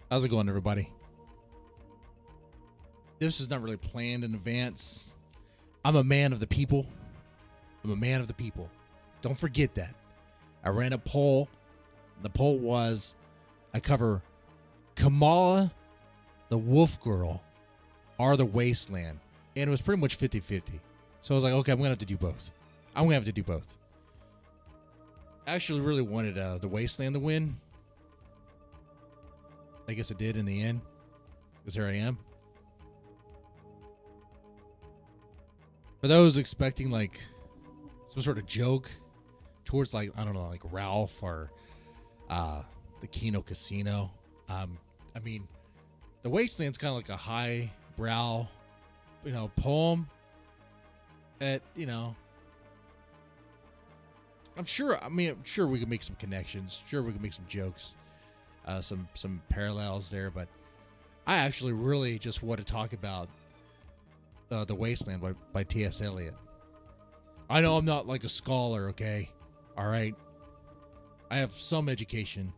How's it going, everybody? This is not really planned in advance. I'm a man of the people. I'm a man of the people. Don't forget that. I ran a poll. The poll was, I cover Kamala, the Wolf Girl, or the Wasteland. And it was pretty much 50-50. So I was like, okay, I'm going to have to do both. I'm going to have to do both. I actually really wanted the Wasteland to win. I guess it did in the end. Because here I am. For those expecting like some sort of joke towards like, I don't know, like Ralph or the Kino Casino. I mean, the Wasteland's kind of like a high brow, poem that, I'm sure we can make some connections. Sure, we can make some jokes, some parallels there. But I actually really just want to talk about The Wasteland by T.S. Eliot. I know I'm not like a scholar, okay? All right. I have some education.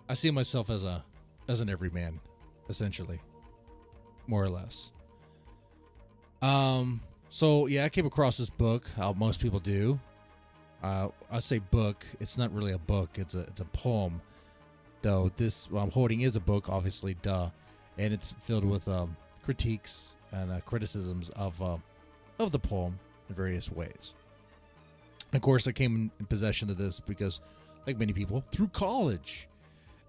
I see myself as an everyman, essentially, more or less. So yeah, I came across this book. How most people do. I say book. It's not really a book. It's a poem. Though this what I'm holding is a book, obviously, duh, and it's filled with critiques and criticisms of the poem in various ways. Of course, I came in possession of this because, like many people, through college,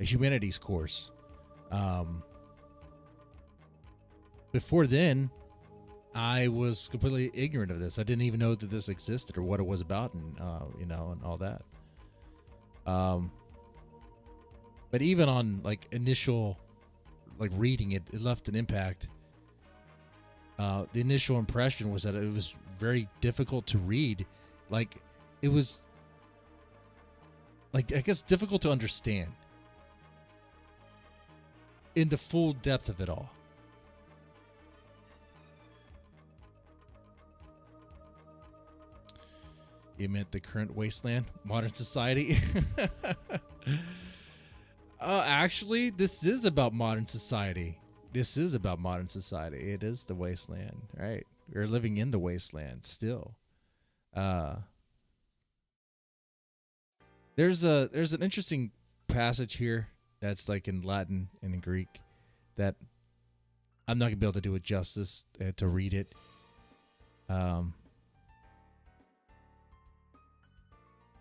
a humanities course. Before then, I was completely ignorant of this. I didn't even know that this existed or what it was about, and and all that. But even on like initial, like reading it, it left an impact. The initial impression was that it was very difficult to read. Like it was, like I guess difficult to understand in the full depth of it all. You meant the current wasteland, modern society? Actually, this is about modern society. This is about modern society. It is the wasteland, right? We're living in the wasteland still. There's an interesting passage here that's like in Latin and in Greek that I'm not gonna be able to do it justice to read it.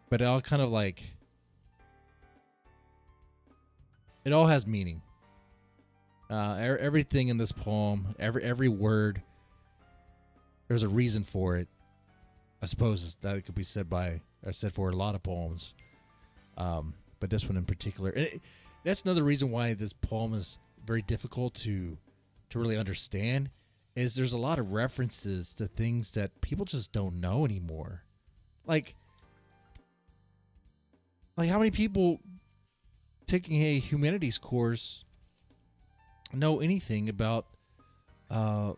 But it all kind of like, it all has meaning. Everything in this poem, every word, there's a reason for it. I suppose that it could be said for a lot of poems, but this one in particular. That's another reason why this poem is very difficult to really understand. Is there's a lot of references to things that people just don't know anymore. Like how many people taking a humanities course know anything about the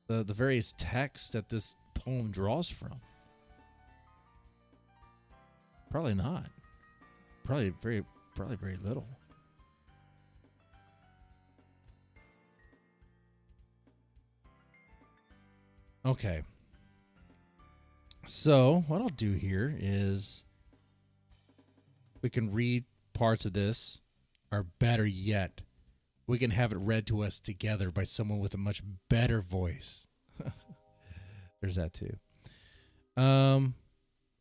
various texts that this poem draws from? Probably not. Probably very little. Okay. So what I'll do here is we can read parts of this, or better yet, we can have it read to us together by someone with a much better voice. There's that too. I'm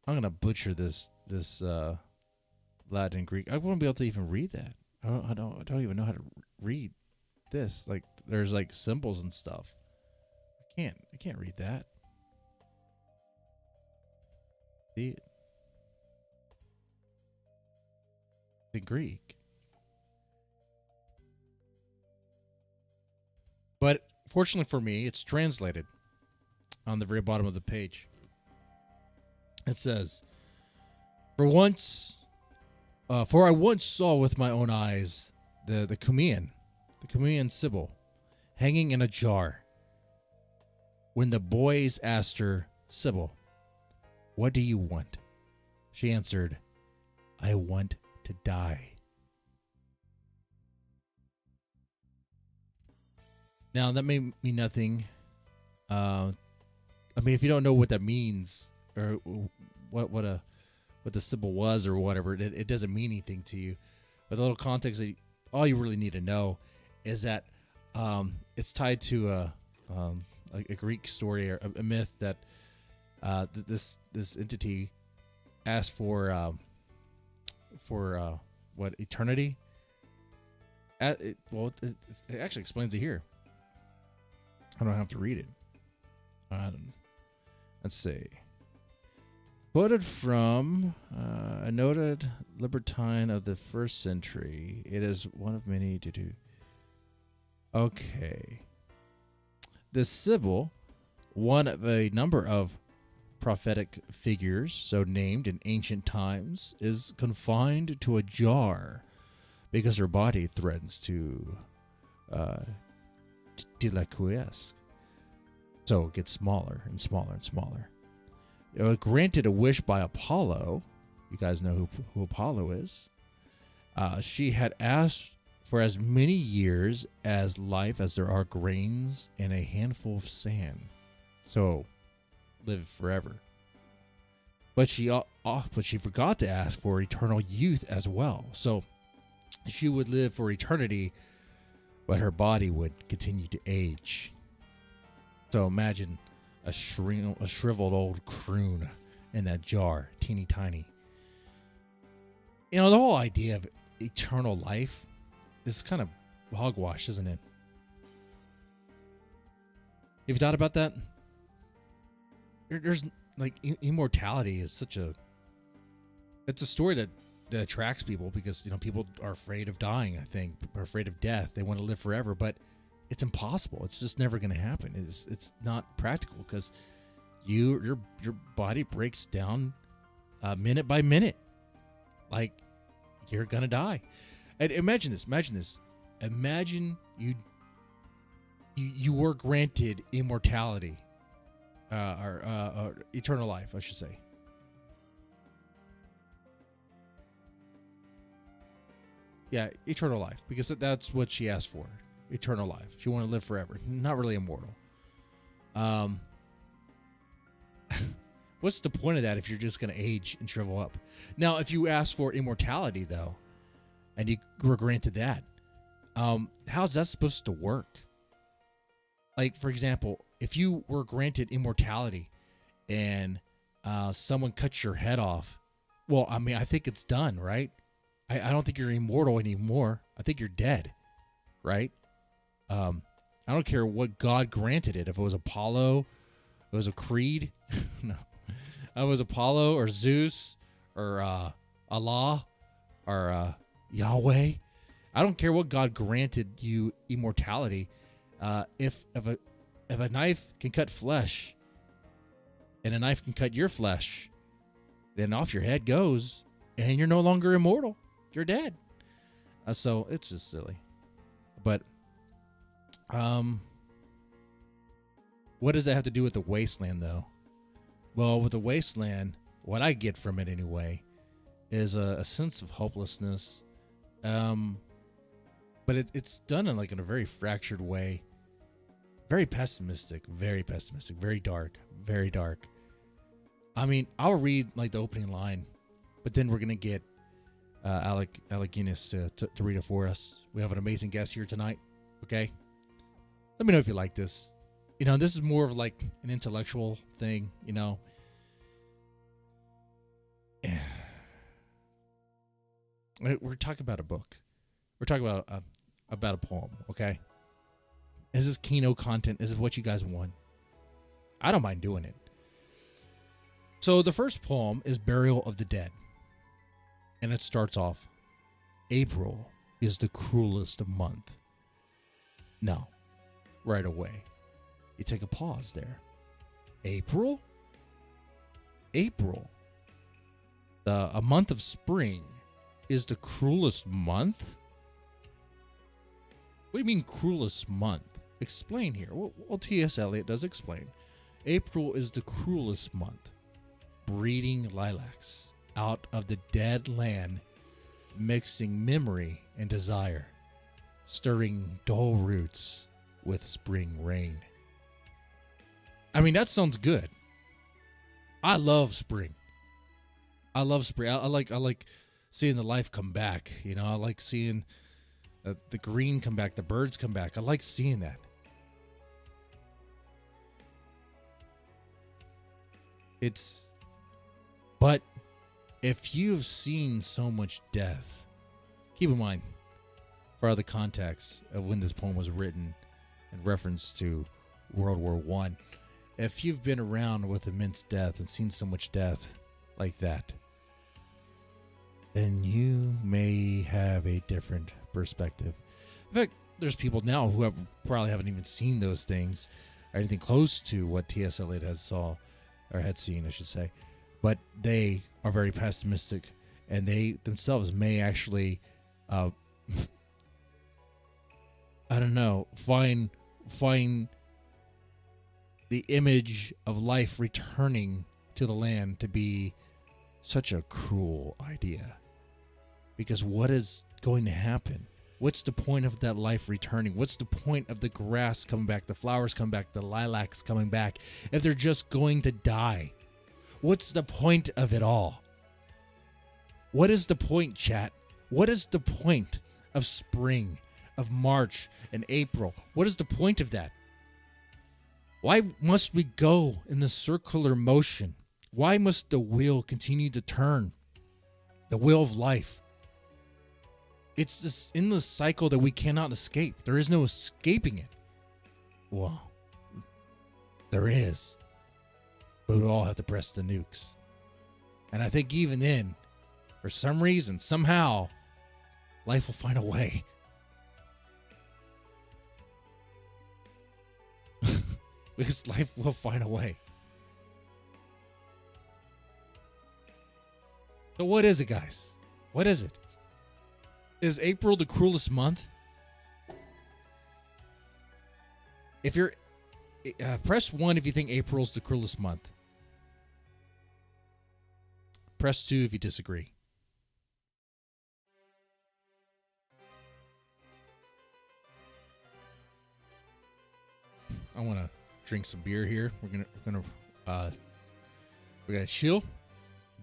gonna butcher this Latin and Greek. I won't be able to even read that. I don't even know how to read this. Like there's like symbols and stuff. I can't read that. See it. The Greek. But fortunately for me, it's translated on the very bottom of the page. It says, for I once saw with my own eyes the Cumean Sibyl, hanging in a jar, When the boys asked her, Sybil, what do you want? She answered, I want to die. Now, that may mean nothing. I mean, if you don't know what that means or what the Sybil was or whatever, it doesn't mean anything to you. But a little context, all you really need to know is that it's tied to a Greek story or a myth that this entity asked for what, eternity? It actually explains it here. I don't have to read it. Let's see. Quoted from a noted libertine of the 1st century. It is one of many to do. Okay. The Sybil, one of a number of prophetic figures, so named in ancient times, is confined to a jar because her body threatens to deliquesce. So it gets smaller and smaller and smaller. Granted a wish by Apollo. You guys know who Apollo is. She had asked for as many years as life as there are grains in a handful of sand. So live forever. But she forgot to ask for eternal youth as well. So she would live for eternity, but her body would continue to age. So imagine a shriveled old croon in that jar, teeny tiny. You know, the whole idea of eternal life is kind of hogwash, isn't it? Have you thought about that? There's like immortality is it's a story that attracts people because, you know, people are afraid of dying, I think, are afraid of death. They want to live forever, but it's impossible. It's just never going to happen. It's not practical because your body breaks down minute by minute. Like, you're going to die. And imagine this. Imagine you were granted immortality or eternal life, I should say. Yeah, eternal life, because that's what she asked for. Eternal life. She wanted to live forever. Not really immortal. What's the point of that if you're just going to age and shrivel up? Now, if you ask for immortality, though, and you were granted that, how's that supposed to work? Like, for example, if you were granted immortality and someone cuts your head off, well, I mean, I think it's done, right? I don't think you're immortal anymore. I think you're dead, right? I don't care what God granted it. If it was Apollo, it was a creed. No, it was Apollo or Zeus or Allah or Yahweh. I don't care what God granted you immortality. If a knife can cut flesh, and a knife can cut your flesh, then off your head goes, and you're no longer immortal. You're dead. So it's just silly. But what does that have to do with the wasteland, though? Well, with the wasteland, what I get from it anyway is a sense of hopelessness. But it's done in a very fractured way. Very pessimistic, very dark, very dark. I mean, I'll read the opening line, but then we're going to get Alec Guinness to read it for us. We have an amazing guest here tonight, okay? Let me know if you like this. You know, this is more of an intellectual thing, you know. We're talking about a book. We're talking about a poem, okay? Is this Kino content? Is this what you guys want? I don't mind doing it. So the first poem is Burial of the Dead. And it starts off, April is the cruelest month. No, right away. You take a pause there. April? April. A month of spring is the cruelest month? What do you mean cruelest month? Explain here. Well, T.S. Eliot does explain. April is the cruelest month, breeding lilacs out of the dead land, mixing memory and desire, stirring dull roots with spring rain. I mean, that sounds good. I love spring. I like seeing the life come back. You know, I like seeing the green come back, the birds come back. I like seeing that. But if you've seen so much death, keep in mind, for the context of when this poem was written in reference to World War I, if you've been around with immense death and seen so much death like that, then you may have a different perspective. In fact, there's people now who probably haven't even seen those things or anything close to what T.S. Eliot had seen, I should say. But they are very pessimistic, and they themselves may actually, I don't know, find the image of life returning to the land to be such a cruel idea. Because what is going to happen? What's the point of that life returning? What's the point of the grass coming back, the flowers coming back, the lilacs coming back, if they're just going to die? What's the point of it all? What is the point, chat? What is the point of spring, of March and April? What is the point of that? Why must we go in the circular motion? Why must the wheel continue to turn? The wheel of life. It's this in the cycle that we cannot escape. There is no escaping it. Well, there is. But we all have to press the nukes. And I think even then, for some reason, somehow, life will find a way. Because life will find a way. So what is it, guys? What is it? Is April the cruelest month? If you're press 1 if you think April's the cruelest month. Press 2 if you disagree. I want to drink some beer here. We're gonna chill,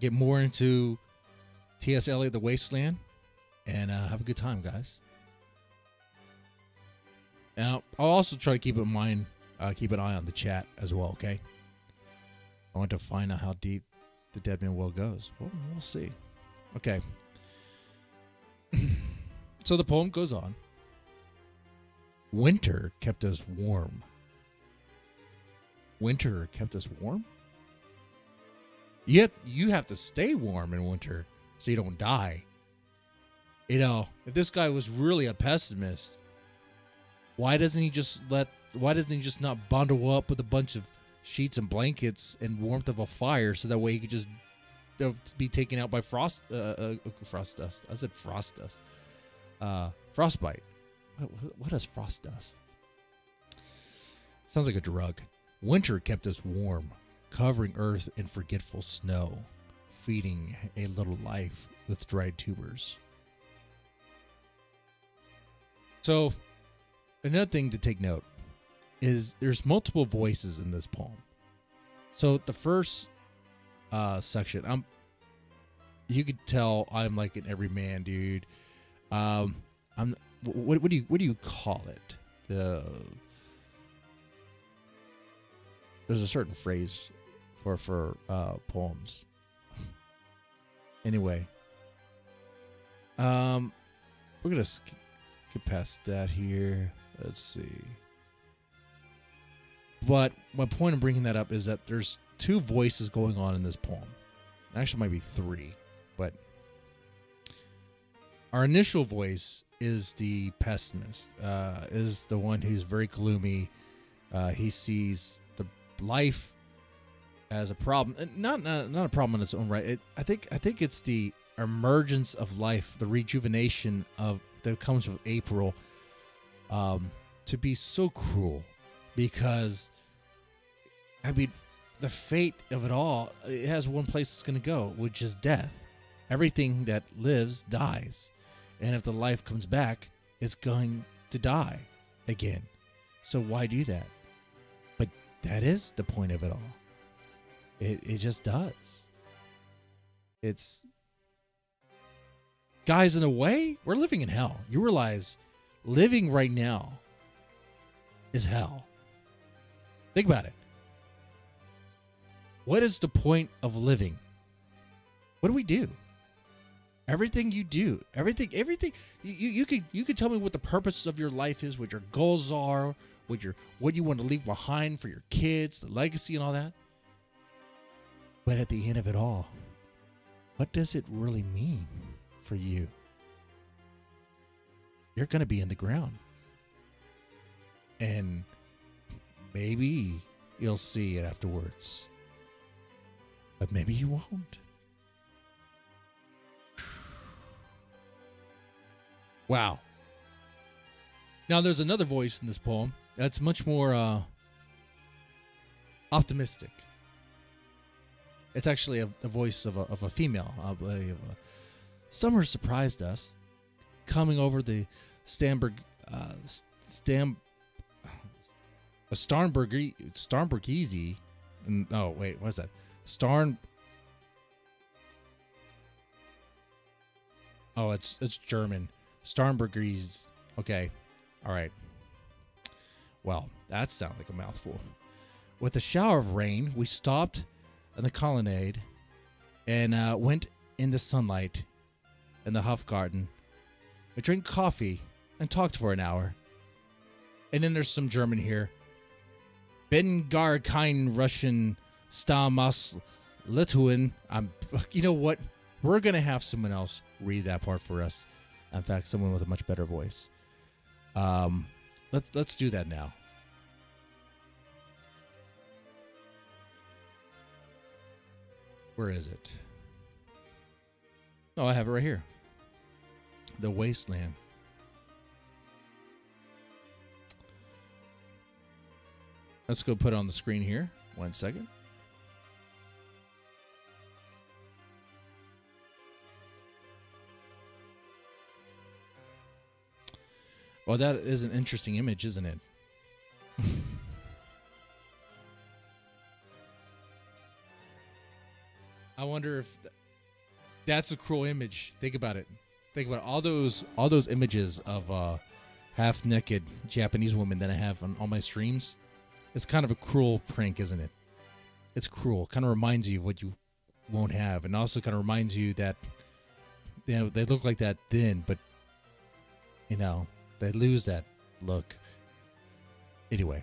get more into T.S. Eliot, The Wasteland, and have a good time, guys. Now, I'll also try to keep in mind, keep an eye on the chat as well. Okay. I want to find out how deep the Dead Man Well goes. Well, we'll see. Okay. So the poem goes on. Winter kept us warm. Winter kept us warm? Yet you have to stay warm in winter so you don't die. You know, if this guy was really a pessimist, why doesn't he just not bundle up with a bunch of sheets and blankets and warmth of a fire so that way he could just be taken out by frost dust. I said frost dust. Frostbite. What is frost dust? Sounds like a drug. Winter kept us warm, covering earth in forgetful snow, feeding a little life with dried tubers. So, another thing to take note is there's multiple voices in this poem. So the first section, you could tell I'm like an everyman dude. What do you call it? There's a certain phrase for poems. Anyway, we're gonna skip past that here. Let's see. But my point of bringing that up is that there's two voices going on in this poem. Actually, might be three, but our initial voice is the pessimist, is the one who's very gloomy. He sees the life as a problem, not a problem in its own right. I think it's the emergence of life, the rejuvenation of that comes with April, to be so cruel, because I mean, the fate of it all, it has one place it's going to go, which is death. Everything that lives dies. And if the life comes back, it's going to die again. So why do that? But that is the point of it all. It just does. It's... Guys, in a way, we're living in hell. You realize living right now is hell. Think about it. What is the point of living? What do we do? Everything you do, everything. You could tell me what the purpose of your life is, what your goals are, what you want to leave behind for your kids, the legacy and all that. But at the end of it all, what does it really mean for you? You're going to be in the ground, and maybe you'll see it afterwards, but maybe you won't. Wow. Now, there's another voice in this poem that's much more optimistic. It's actually the voice of a female. Summer surprised us, coming over the Starnbergese. Oh, wait, what is that? Oh, it's German. Starnbergese. Okay. All right. Well, that sounded like a mouthful. With a shower of rain, we stopped in the colonnade and went in the sunlight in the Hofgarten. I drank coffee and talked for an hour. And then there's some German here. Bin gar kein Russian Stamas Lituan. You know what? We're going to have someone else read that part for us. In fact, someone with a much better voice. Let's do that now. Where is it? Oh, I have it right here. The Wasteland. Let's go put it on the screen here. 1 second. Well, that is an interesting image, isn't it? I wonder if that's a cruel image. Think about it. Think about all those images of half-naked Japanese women that I have on all my streams. It's kind of a cruel prank, isn't it? It's cruel. Kind of reminds you of what you won't have, and also kind of reminds you that they look like that then, but they lose that look. Anyway,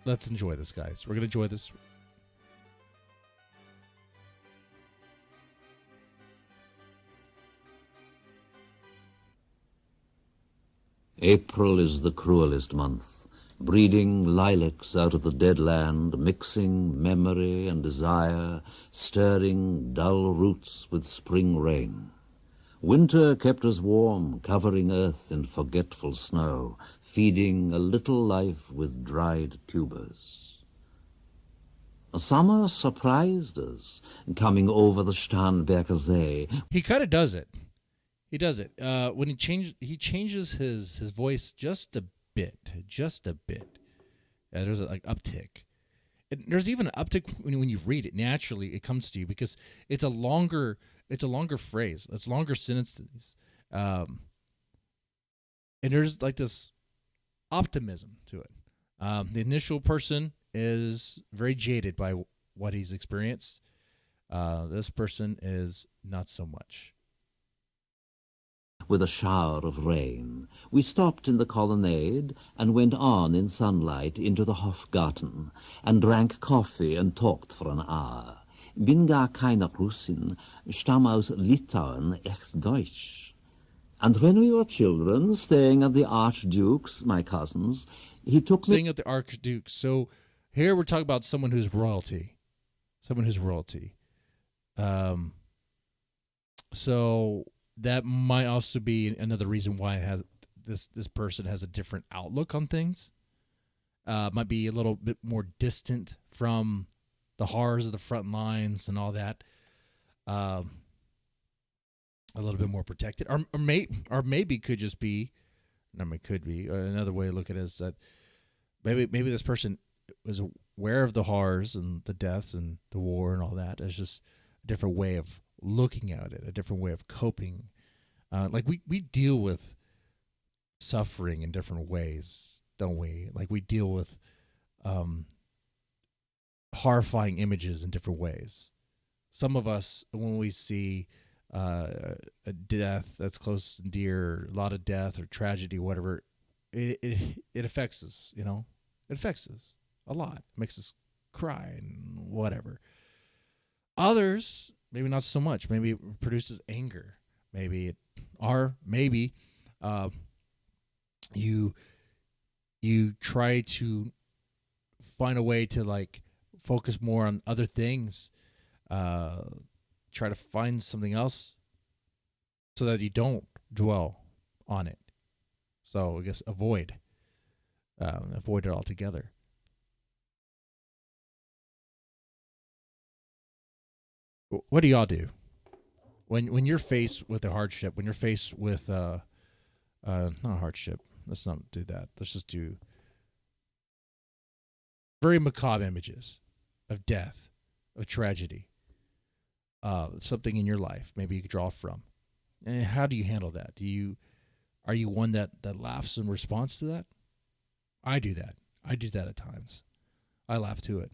let's enjoy this, guys. We're gonna enjoy this. April is the cruelest month, breeding lilacs out of the dead land, mixing memory and desire, stirring dull roots with spring rain. Winter kept us warm, covering earth in forgetful snow, feeding a little life with dried tubers. Summer surprised us, coming over the Starnberger See. He kind of does it. He does it. When he changes his voice just a bit. There's an uptick. There's even an uptick when you read it. Naturally, it comes to you because it's a longer phrase. It's longer sentences. And there's like this optimism to it. The initial person is very jaded by what he's experienced. This person is not so much. With a shower of rain, we stopped in the colonnade and went on in sunlight into the Hofgarten and drank coffee and talked for an hour. Bin gar keine Russin, stamm aus Litauen, echt Deutsch. And when we were children, staying at the Archduke's, my cousin's, he took me... Staying at the Archduke's. So here we're talking about someone who's royalty. So that might also be another reason why this person has a different outlook on things. might be a little bit more distant from the horrors of the front lines and all that. A little bit more protected, or maybe could just be. I mean, could be another way to look at it is that maybe this person was aware of the horrors and the deaths and the war and all that. It's just a different way of looking at it, a different way of coping. Like we deal with suffering in different ways, don't we? Like we deal with horrifying images in different ways. Some of us, when we see a death that's close and dear, a lot of death or tragedy, whatever, it affects us, you know? It affects us a lot. It makes us cry and whatever. Others, maybe not so much. Maybe it produces anger. Maybe you try to find a way to like focus more on other things. Try to find something else so that you don't dwell on it. So I guess avoid it altogether. What do y'all do when you're faced with a hardship? When you're faced with not a hardship. Let's not do that. Let's just do very macabre images of death, of tragedy. Something in your life maybe you could draw from. And how do you handle that? Are you one that laughs in response to that? I do that. I do that at times. I laugh to it.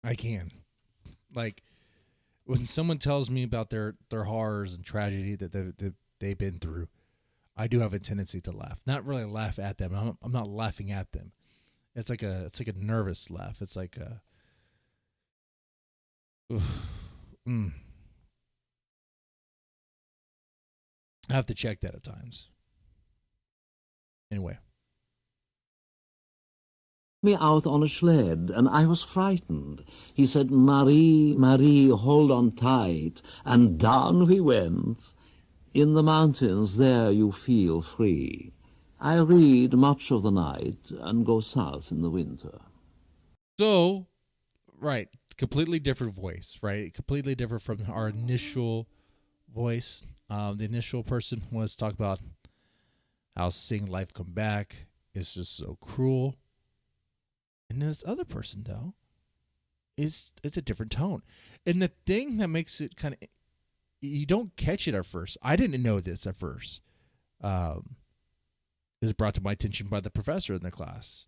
I can. Like when someone tells me about their horrors and tragedy that they've been through, I do have a tendency to laugh. Not really laugh at them. I'm not laughing at them. It's like a nervous laugh. It's like a I have to check that at times. Anyway. Me out on a sled, and I was frightened. He said, Marie, Marie, hold on tight, and down we went. In the mountains there you feel free. I read much of the night and go south in the winter. So, right, completely different voice, right? Completely different from our initial voice. The initial person was talking about how seeing life come back is just so cruel. And this other person, though, it's a different tone. And the thing that makes it kind of, you don't catch it at first. I didn't know this at first. It was brought to my attention by the professor in the class.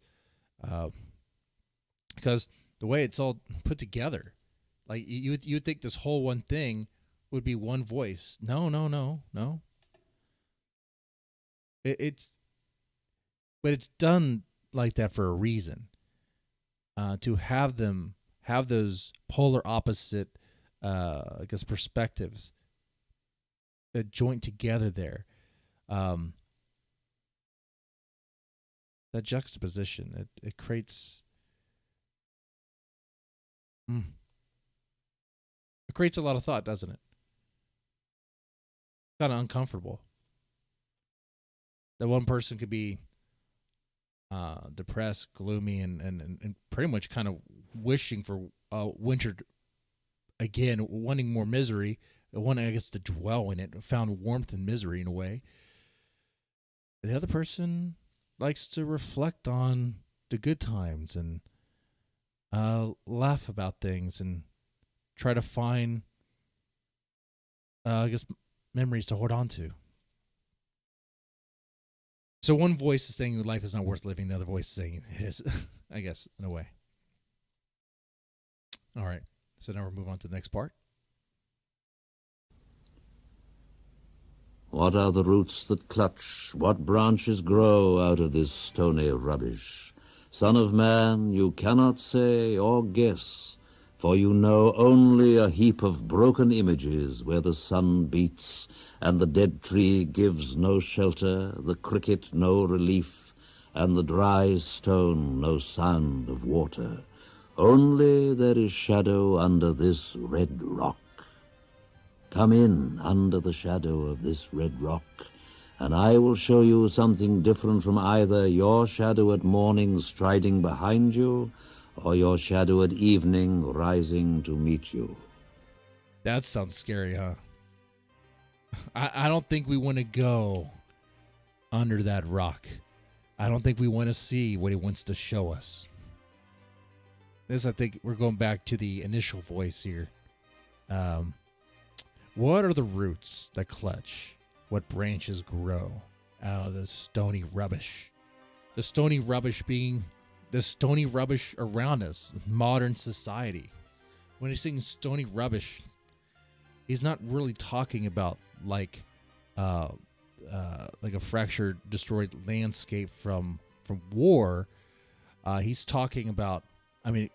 Because the way it's all put together, like you would think this whole one thing would be one voice. No. But it's done like that for a reason. To have them have those polar opposite, I guess, perspectives joint together there. That juxtaposition, it creates it creates a lot of thought, doesn't it? Kind of uncomfortable. That one person could be depressed, gloomy, and pretty much kind of wishing for winter again, wanting more misery, wanting, I guess, to dwell in it, found warmth in misery in a way. The other person likes to reflect on the good times and laugh about things and try to find, I guess, memories to hold on to. So one voice is saying life is not worth living. The other voice is saying it is, I guess, in a way. All right. So now we'll move on to the next part. What are the roots that clutch? What branches grow out of this stony rubbish? Son of man, you cannot say or guess, for you know only a heap of broken images where the sun beats and the dead tree gives no shelter, the cricket no relief, and the dry stone no sound of water. Only there is shadow under this red rock. Come in under the shadow of this red rock, And I will show you something different from either your shadow at morning striding behind you, or your shadow at evening rising to meet you. That sounds scary, huh? I don't think we want to go under that rock. I don't think we want to see what he wants to show us. This, I think, we're going back to the initial voice here. What are the roots that clutch? What branches grow out of the stony rubbish? The stony rubbish being the stony rubbish around us, modern society. When he's saying stony rubbish, he's not really talking about like a fractured, destroyed landscape from war. He's talking about, I mean,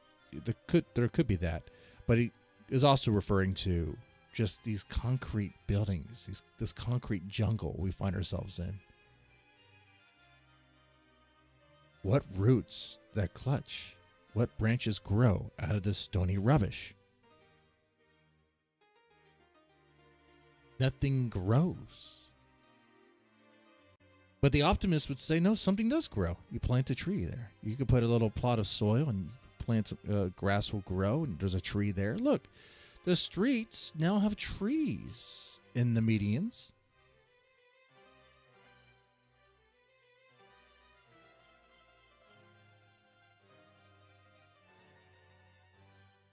there could be that, but he is also referring to just these concrete buildings, this concrete jungle we find ourselves in. What roots that clutch? What branches grow out of this stony rubbish? Nothing grows. But the optimist would say, no, something does grow. You plant a tree there. You could put a little plot of soil and plant grass will grow, and there's a tree there. Look, the streets now have trees in the medians.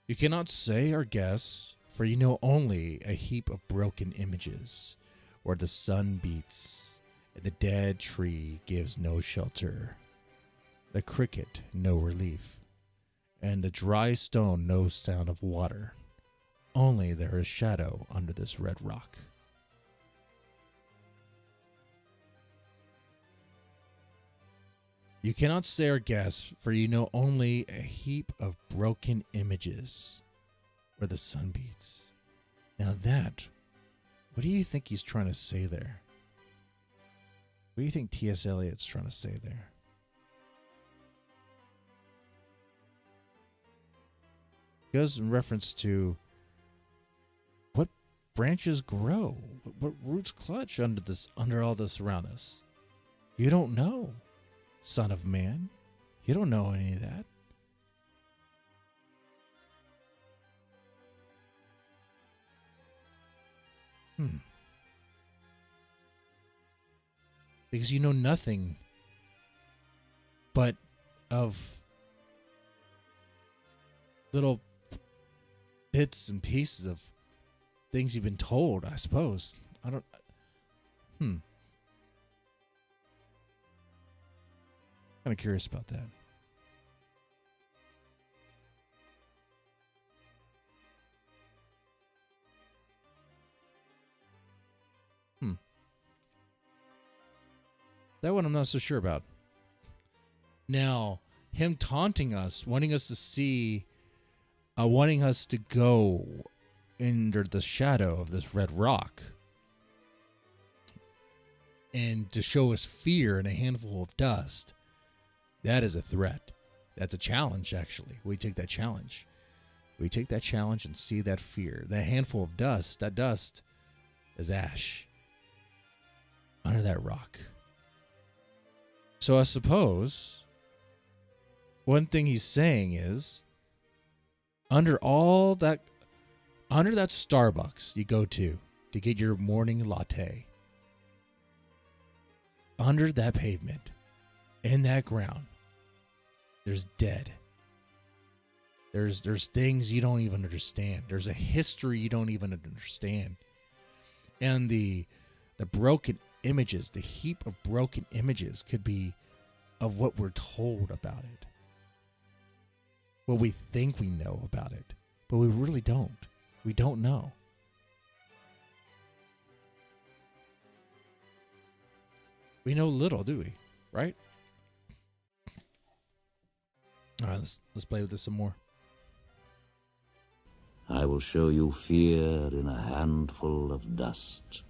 You cannot say or guess, for you know only a heap of broken images, where the sun beats, and the dead tree gives no shelter, the cricket no relief, and the dry stone no sound of water. Only there is shadow under this red rock. You cannot say or guess, for you know only a heap of broken images where the sun beats. Now that, what do you think he's trying to say there? What do you think T.S. Eliot's trying to say there? It goes in reference to what branches grow, what roots clutch under all this around us. You don't know, son of man. You don't know any of that. Because you know nothing but of little bits and pieces of things you've been told, I suppose. I don't... Kind of curious about that. That one I'm not so sure about. Now, him taunting us, wanting us to see, wanting us to go under the shadow of this red rock, and to show us fear and a handful of dust, that is a threat. That's a challenge, actually. We take that challenge. We take that challenge and see that fear. That handful of dust, that dust is ash under that rock. So I suppose one thing he's saying is, under that Starbucks you go to get your morning latte, under that pavement, in that ground, there's dead. There's things you don't even understand. There's a history you don't even understand. And the broken images, the heap of broken images could be of what we're told about it. What we think we know about it. But we really don't. We don't know. We know little, do we? Right? All right, let's play with this some more. I will show you fear in a handful of dust.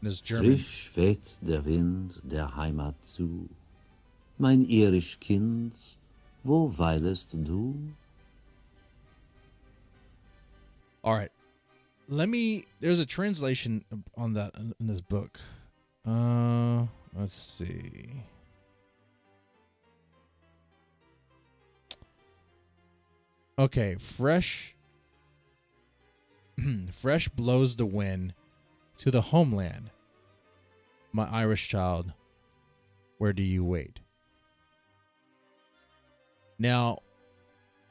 This German. Frisch weht der Wind der Heimat zu. Mein irisch Kind, wo weilest du? All right. There's a translation on that in this book. Let's see. Okay, fresh fresh blows the wind to the homeland. My Irish child, where do you wait? Now,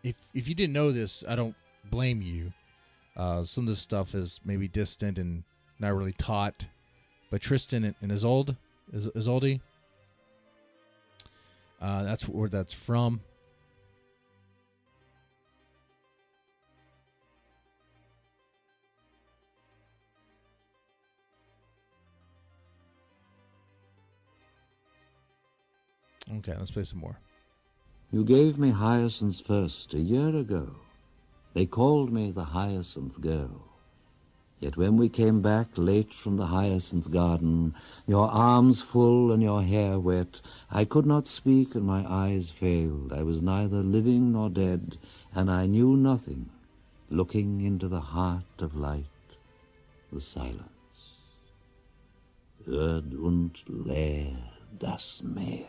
if you didn't know this, I don't blame you. Some of this stuff is maybe distant and not really taught. But Tristan and Isolde, that's where that's from. Okay, let's play some more. You gave me hyacinths first a year ago. They called me the hyacinth girl. Yet when we came back late from the hyacinth garden, your arms full and your hair wet, I could not speak and my eyes failed. I was neither living nor dead, and I knew nothing, looking into the heart of light, the silence. Hörd und leer das Meer.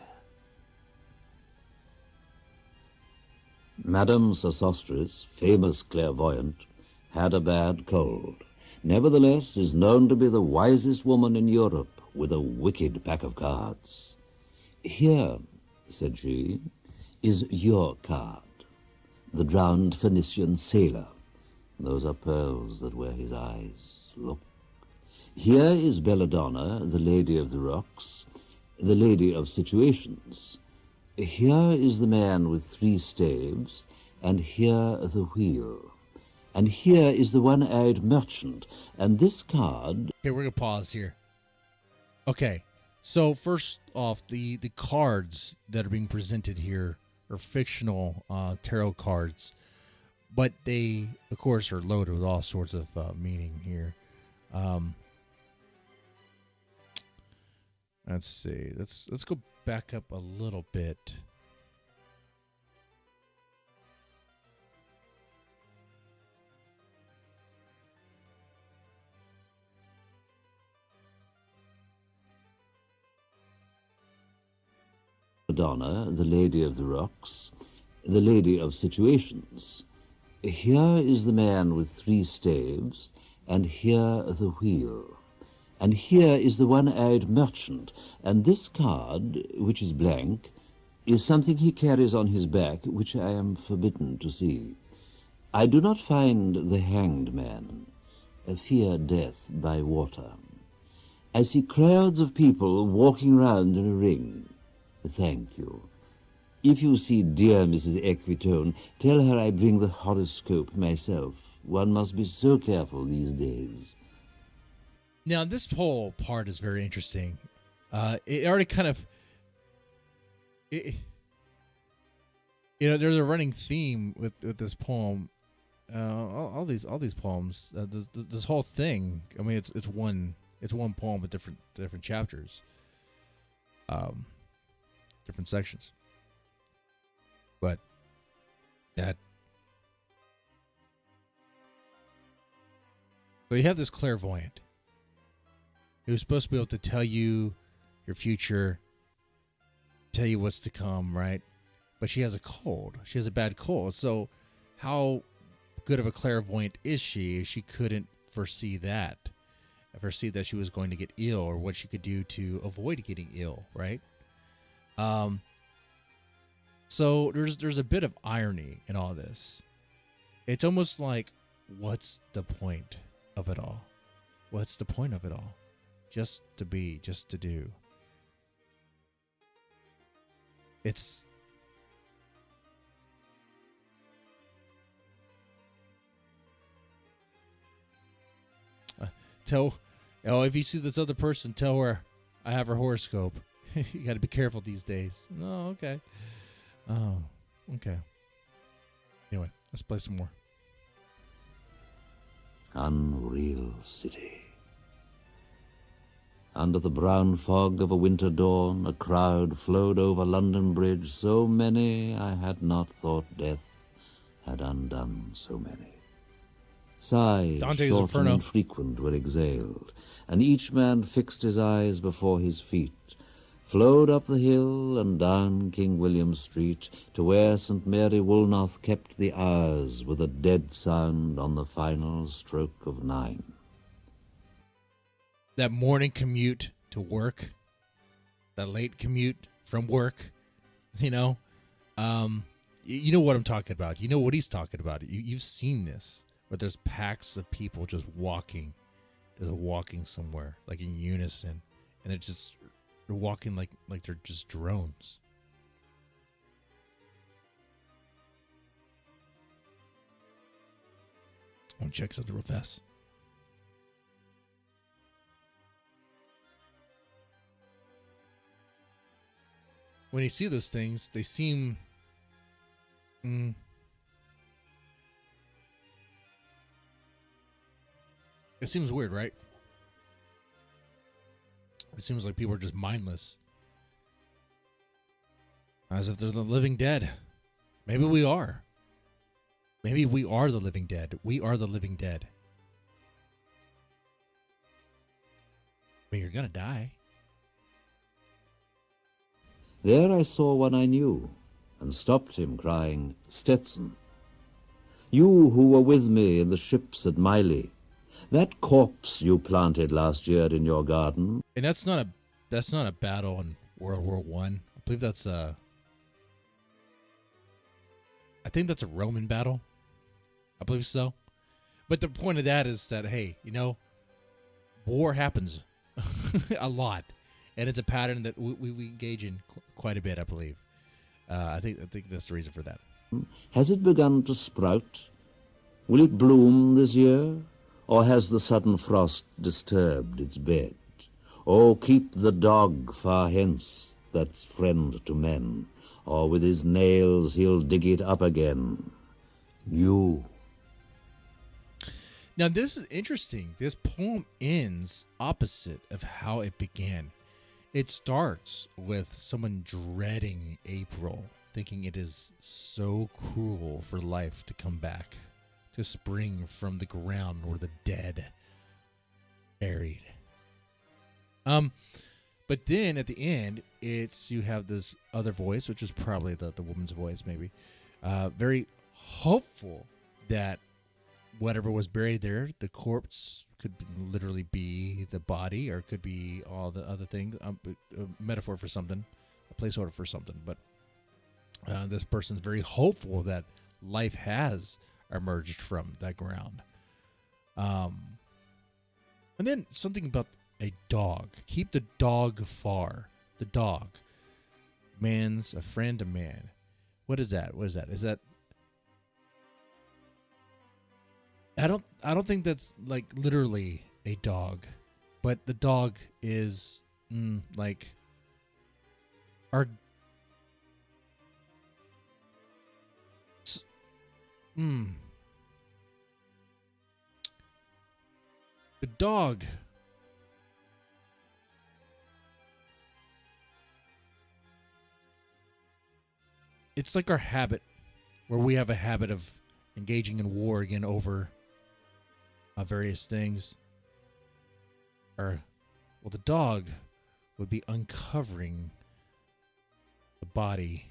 Madame Sosostris, famous clairvoyant, had a bad cold. Nevertheless, is known to be the wisest woman in Europe, with a wicked pack of cards. Here, said she, is your card, the drowned Phoenician sailor. Those are pearls that were his eyes. Look. Here is Belladonna, the lady of the rocks, the lady of situations. Here is the man with 3 staves, and here the wheel. And here is the one-eyed merchant, and this card... Okay, we're going to pause here. Okay, so first off, the cards that are being presented here are fictional tarot cards, but they, of course, are loaded with all sorts of meaning here. Let's see. Let's go back up a little bit. Madonna, the lady of the rocks, the lady of situations. Here is the man with 3 staves, and here the wheel. And here is the one-eyed merchant, and this card, which is blank, is something he carries on his back, which I am forbidden to see. I do not find the hanged man, fear death by water. I see crowds of people walking round in a ring. Thank you. If you see dear Mrs. Equitone, tell her I bring the horoscope myself. One must be so careful these days. Now, this whole part is very interesting. It already kind of... there's a running theme with this poem. All these poems. This whole thing. I mean, it's one poem with different chapters. Different sections. But that... So you have this clairvoyant who's supposed to be able to tell you your future, tell you what's to come, right? But she has a cold. She has a bad cold. So how good of a clairvoyant is she if she couldn't foresee that? Foresee that she was going to get ill, or what she could do to avoid getting ill, right? So there's a bit of irony in all this. It's almost like, what's the point of it all? What's the point of it all? Just to be, just to do. It's... if you see this other person, tell her I have her horoscope. You got to be careful these days. Oh, okay. Oh, okay. Anyway, let's play some more. Unreal city. Under the brown fog of a winter dawn, a crowd flowed over London Bridge, so many I had not thought death had undone so many. Sighs, Dante's short Inferno. and infrequent, were exhaled, and each man fixed his eyes before his feet, flowed up the hill and down King William Street to where St. Mary Woolnoth kept the hours with a dead sound on the final stroke of 9. That morning commute to work, that late commute from work, you know what I'm talking about. You know what he's talking about. You've seen this, where there's packs of people just walking somewhere, like in unison, and they're walking like they're just drones. I want to check something real fast. When you see those things, they seem... it seems weird, right? It seems like people are just mindless. As if they're the living dead. Maybe we are. Maybe we are the living dead. We are the living dead. But you're gonna die. There I saw one I knew, and stopped him, crying, "Stetson, you who were with me in the ships at Miley, that corpse you planted last year in your garden..." And that's not a battle in World War One. I believe that's I think that's a Roman battle. I believe so. But the point of that is that, hey, war happens a lot. And it's a pattern that we engage in quite a bit, I believe. I think that's the reason for that. Has it begun to sprout? Will it bloom this year? Or has the sudden frost disturbed its bed? Oh, keep the dog far hence, that's friend to men, or with his nails he'll dig it up again. You. Now, this is interesting. This poem ends opposite of how it began. It starts with someone dreading April, thinking it is so cruel for life to come back, to spring from the ground where the dead buried. But then at the end, you have this other voice, which is probably the woman's voice, maybe, very hopeful that whatever was buried there, the corpse could literally be the body, or it could be all the other things, a metaphor for something, a placeholder for something. But this person's very hopeful that life has emerged from that ground. And then something about a dog. Keep the dog far. The dog. Man's a friend to man. What is that? What is that? Is that... I don't think that's like literally a dog, but the dog is like our the dog it's like our habit, where we have a habit of engaging in war again over various things. Or, well, the dog would be uncovering the body,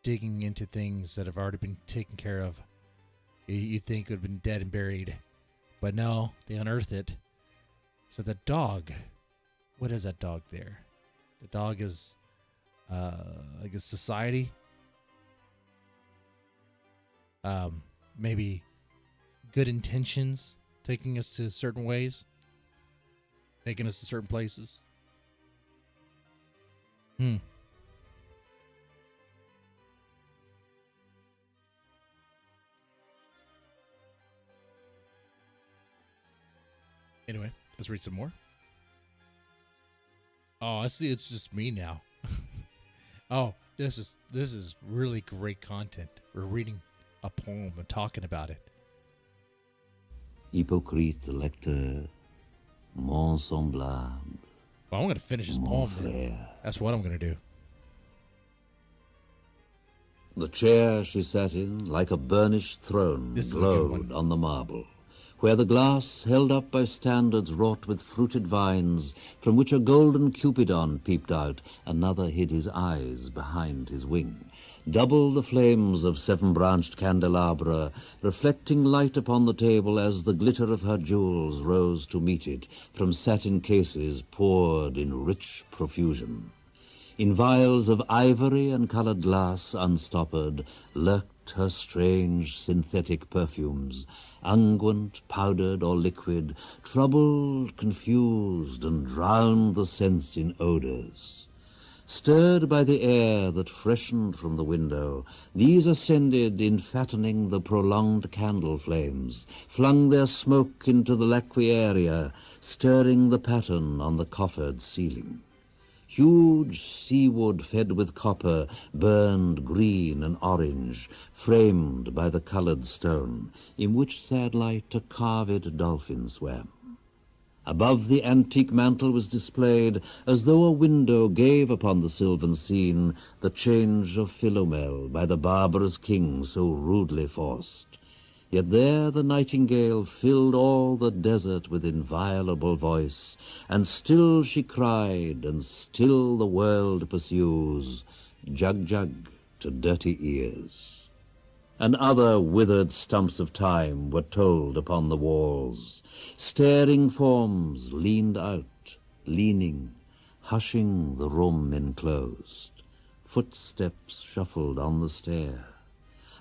digging into things that have already been taken care of. You think would have been dead and buried, but no, they unearth it. So the dog, what is that dog there? The dog is, I guess, society. Maybe good intentions taking us to certain ways, taking us to certain places. Anyway, let's read some more. Oh, I see. It's just me now. Oh, this is really great content. We're reading a poem and talking about it. Hypocrite lecteur, mon semblable. Well, I'm going to finish this poem then. That's what I'm going to do. The chair she sat in, like a burnished throne, glowed on the marble. where the glass held up by standards wrought with fruited vines, from which a golden Cupidon peeped out, another hid his eyes behind his wing. Double the flames of seven-branched candelabra, reflecting light upon the table as the glitter of her jewels rose to meet it, from satin cases poured in rich profusion. In vials of ivory and colored glass unstoppered lurked her strange synthetic perfumes, unguent, powdered, or liquid, troubled, confused, and drowned the sense in odors. Stirred by the air that freshened from the window, these ascended in fattening the prolonged candle flames, flung their smoke into the laquiarea, stirring the pattern on the coffered ceiling. Huge seawood fed with copper burned green and orange, framed by the colored stone, in which sad light a carved dolphin swam. Above the antique mantel was displayed, as though a window gave upon the sylvan scene, the change of Philomel by the barbarous king so rudely forced. Yet there the nightingale filled all the desert with inviolable voice, and still she cried, and still the world pursues, jug jug to dirty ears. And other withered stumps of time were told upon the walls. Staring forms leaned out, leaning, hushing the room enclosed. Footsteps shuffled on the stair.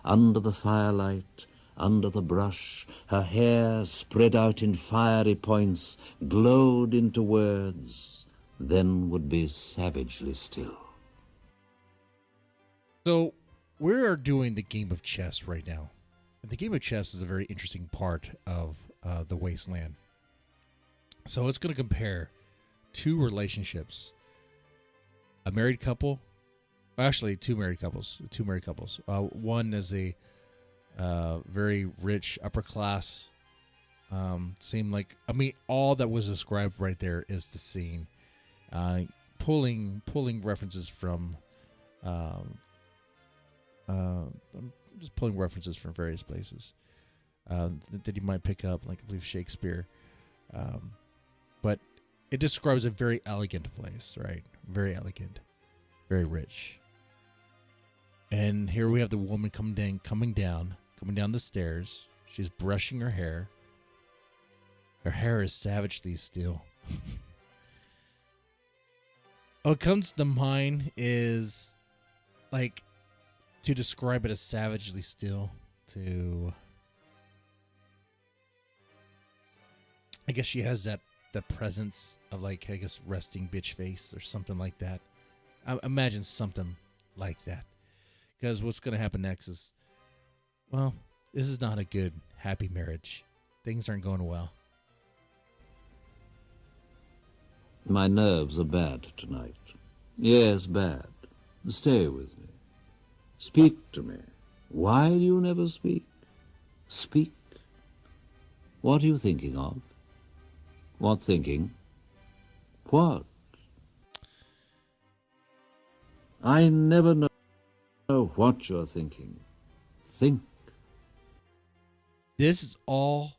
Under the firelight, under the brush, her hair spread out in fiery points, glowed into words, then would be savagely still. So we are doing the game of chess right now. And the game of chess is a very interesting part of the Wasteland. So it's going to compare two relationships. A married couple, actually two married couples. One is a very rich, upper class. Seemed like, all that was described right there is the scene. Pulling references from, just pulling references from various places that you might pick up, like I believe Shakespeare. But it describes a very elegant place, right? Very elegant, very rich. And here we have the woman coming down the stairs. She's brushing her hair. Her hair is savagely still. What comes to mind is, like, to describe it as savagely still, I guess she has that presence of, like, I guess, resting bitch face or something like that. I imagine something like that. Because what's going to happen next is, well, this is not a good, happy marriage. Things aren't going well. My nerves are bad tonight. Yes, bad. Stay with me. Speak to me. Why do you never speak? Speak. What are you thinking of? What thinking? What? I never know what you're thinking. Think. This is all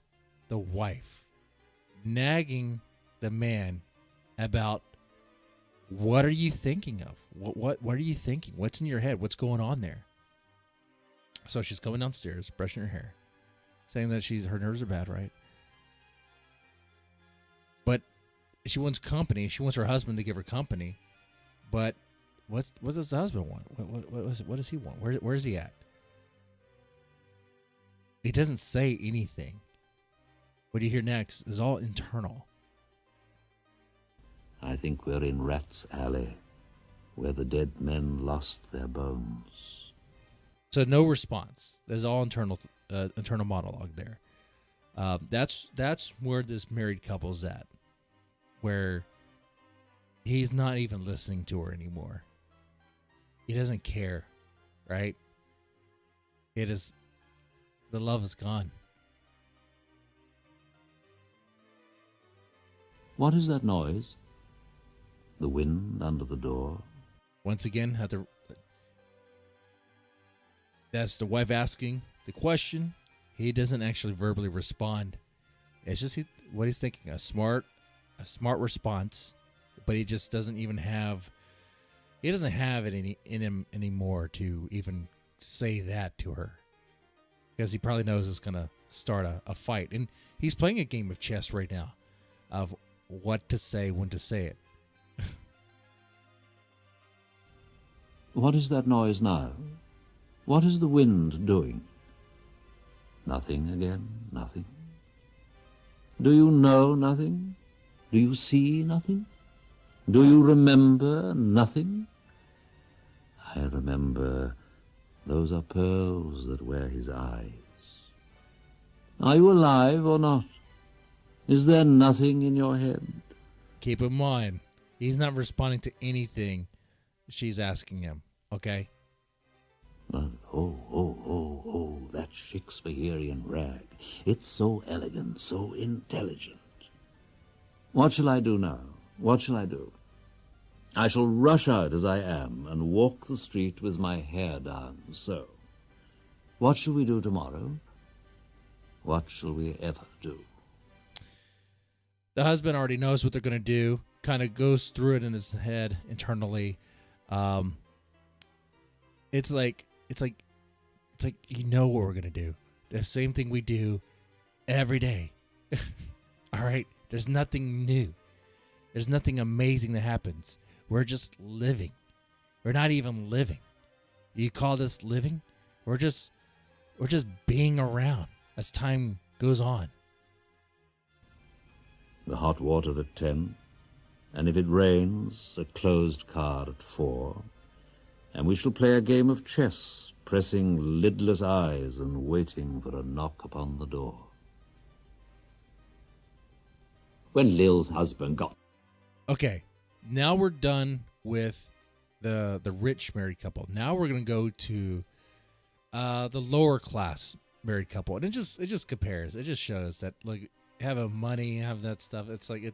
the wife nagging the man about, what are you thinking of? What are you thinking? What's in your head? What's going on there? So she's coming downstairs, brushing her hair, saying that her nerves are bad, right? But she wants company. She wants her husband to give her company. But what does the husband want? What does he want? Where is he at? He doesn't say anything. What you hear next is all internal. I think we're in Rat's Alley, where the dead men lost their bones. So no response. There's all internal monologue there. That's where this married couple's at, where he's not even listening to her anymore. He doesn't care, right? The love is gone. What is that noise? The wind under the door? Once again, that's the wife asking the question. He doesn't actually verbally respond. It's just what he's thinking. A smart response, but he just doesn't even have. He doesn't have it in him anymore to even say that to her, because he probably knows it's gonna start a fight, and he's playing a game of chess right now, of what to say when to say it. What is that noise now? What is the wind doing? Nothing again, nothing. Do you know nothing? Do you see nothing? Do you remember nothing? I remember those are pearls that wear his eyes. Are you alive or not? Is there nothing in your head? Keep in mind, he's not responding to anything she's asking him, okay? Oh, that Shakespearean rag. It's so elegant, so intelligent. What shall I do now? What shall I do? I shall rush out as I am and walk the street with my hair down, so. What shall we do tomorrow? What shall we ever do? The husband already knows what they're going to do, kind of goes through it in his head internally. It's like you know what we're going to do. The same thing we do every day. All right? There's nothing new. There's nothing amazing that happens. We're just living. We're not even living. You call this living? We're just being around as time goes on. The hot water at 10, and if it rains, a closed car at 4, and we shall play a game of chess, pressing lidless eyes and waiting for a knock upon the door. When Lil's husband got... Okay, now we're done with the rich married couple. Now we're going to go to the lower class married couple. And it just compares. It just shows that, like, having money, have that stuff, it's like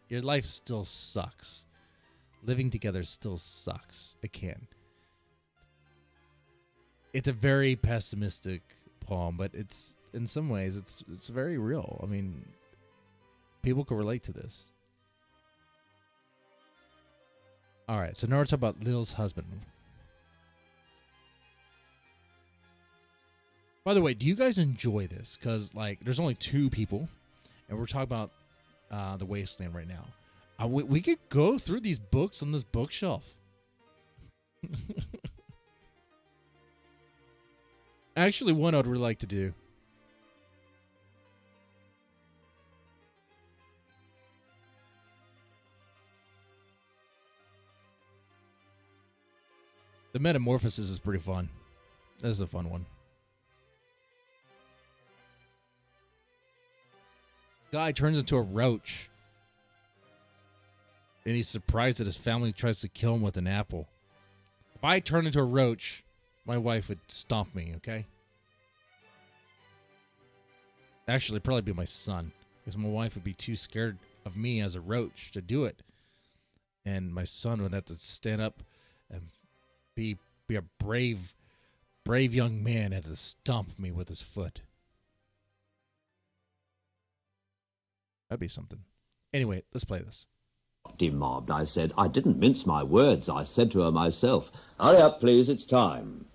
your life still sucks. Living together still sucks. It can. It's a very pessimistic poem, but it's in some ways it's very real. I mean, people can relate to this. All right, so now we're talking about Lil's husband. By the way, do you guys enjoy this? Because, like, there's only 2 people, and we're talking about the Wasteland right now. We could go through these books on this bookshelf. Actually, one I'd really like to do. The Metamorphosis is pretty fun. This is a fun one. Guy turns into a roach. And he's surprised that his family tries to kill him with an apple. If I turn into a roach, my wife would stomp me, okay? Actually, it'd probably be my son. Because my wife would be too scared of me as a roach to do it. And my son would have to stand up and be a brave young man and had to stomp me with his foot. That'd be something. Anyway, let's play this. Demobbed, I said. I didn't mince my words. I said to her myself, hurry up, please, it's time.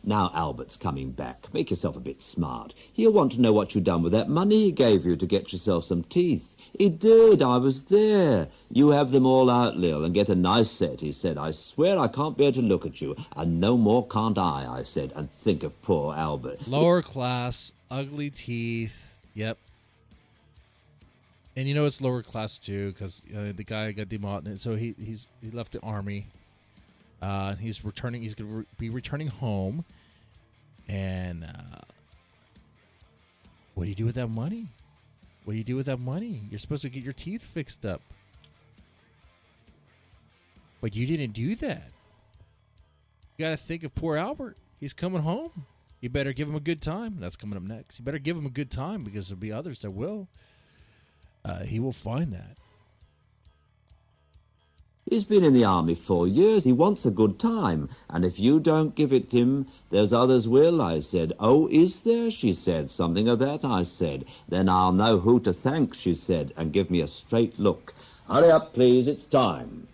Now Albert's coming back. Make yourself a bit smart. He'll want to know what you done with that money he gave you to get yourself some teeth. He did. I was there. You have them all out, Lil, and get a nice set, he said. I swear I can't bear to look at you, and no more can't I said, and think of poor Albert. Lower class, ugly teeth. Yep. And you know it's lower class too, because the guy got demoted, so he left the army. He's returning. He's going to be returning home. And what do you do with that money? What do you do with that money? You're supposed to get your teeth fixed up, but you didn't do that. You got to think of poor Albert. He's coming home. You better give him a good time. That's coming up next. You better give him a good time, because there'll be others that will. He will find that. He's been in the army 4 years. He wants a good time. And if you don't give it him, there's others will, I said. Oh, is there? She said. Something of that, I said. Then I'll know who to thank, she said, and give me a straight look. Hurry up, please. It's time.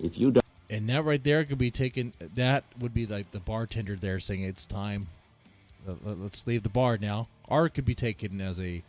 If you don't... And that right there could be taken, that would be like the bartender there saying it's time. Let's leave the bar now. Or it could be taken as a,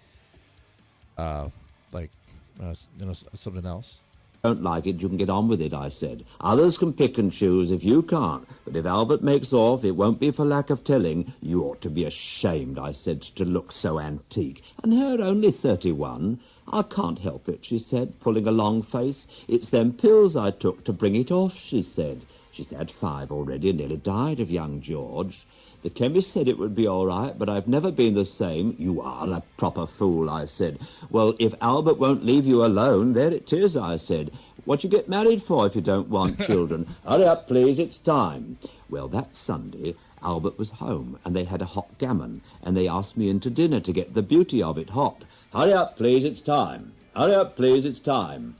something else. Don't like it, you can get on with it, I said. Others can pick and choose if you can't. But if Albert makes off, it won't be for lack of telling. You ought to be ashamed, I said, to look so antique. And her only 31. I can't help it, she said, pulling a long face. It's them pills I took to bring it off, she said. She's had 5 already and nearly died of young George. The chemist said it would be all right, but I've never been the same. You are a proper fool, I said. Well, if Albert won't leave you alone, there it is, I said. What you get married for if you don't want children? Hurry up, please, it's time. Well, that Sunday, Albert was home, and they had a hot gammon, and they asked me in to dinner to get the beauty of it hot. Hurry up, please, it's time. Hurry up, please, it's time.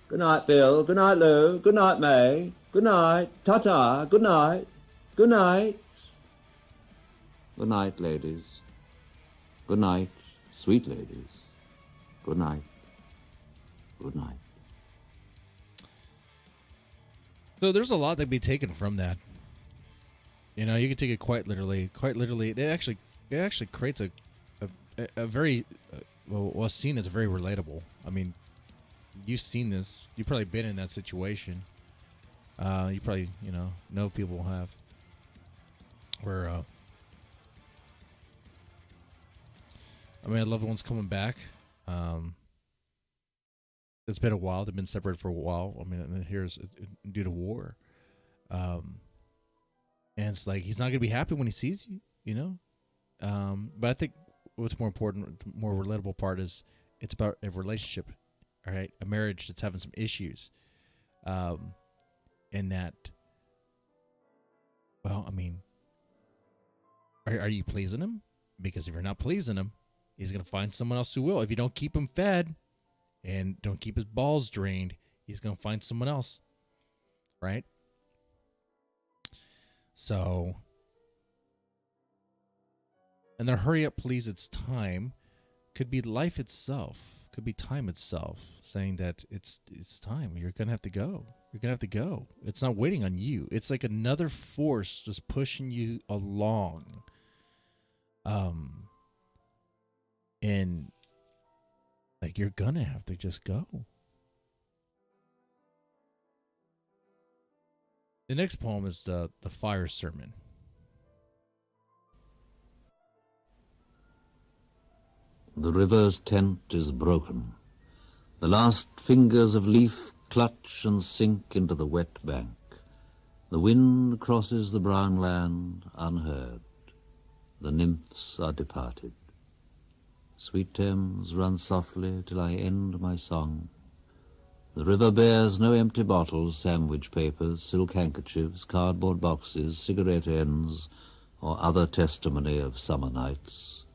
Good night, Bill. Good night, Lou. Good night, May. Good night. Ta-ta. Good night. Good night. Good night, ladies. Good night, sweet ladies. Good night. Good night. So there's a lot that can be taken from that. You know, you can take it quite literally. Quite literally, it actually creates a very what's seen as very relatable. I mean, you've seen this. You've probably been in that situation. You probably know people have where. I mean, a loved one's coming back. It's been a while. They've been separated for a while. I mean, here's due to war. And it's like he's not going to be happy when he sees you, you know? But I think what's more important, the more relatable part is it's about a relationship, all right? A marriage that's having some issues. And that, well, I mean, are you pleasing him? Because if you're not pleasing him, he's going to find someone else who will. If you don't keep him fed and don't keep his balls drained, he's going to find someone else. Right? So, and the hurry up, please, it's time could be life itself, could be time itself, saying that it's time. You're going to have to go. You're going to have to go. It's not waiting on you. It's like another force just pushing you along. And like you're gonna have to just go. The next poem is the fire sermon. The river's tent is broken. The last fingers of leaf clutch and sink into the wet bank. The wind crosses the brown land unheard. The nymphs are departed. Sweet Thames, run softly till I end my song. The river bears no empty bottles, sandwich papers, silk handkerchiefs, cardboard boxes, cigarette ends, or other testimony of summer nights.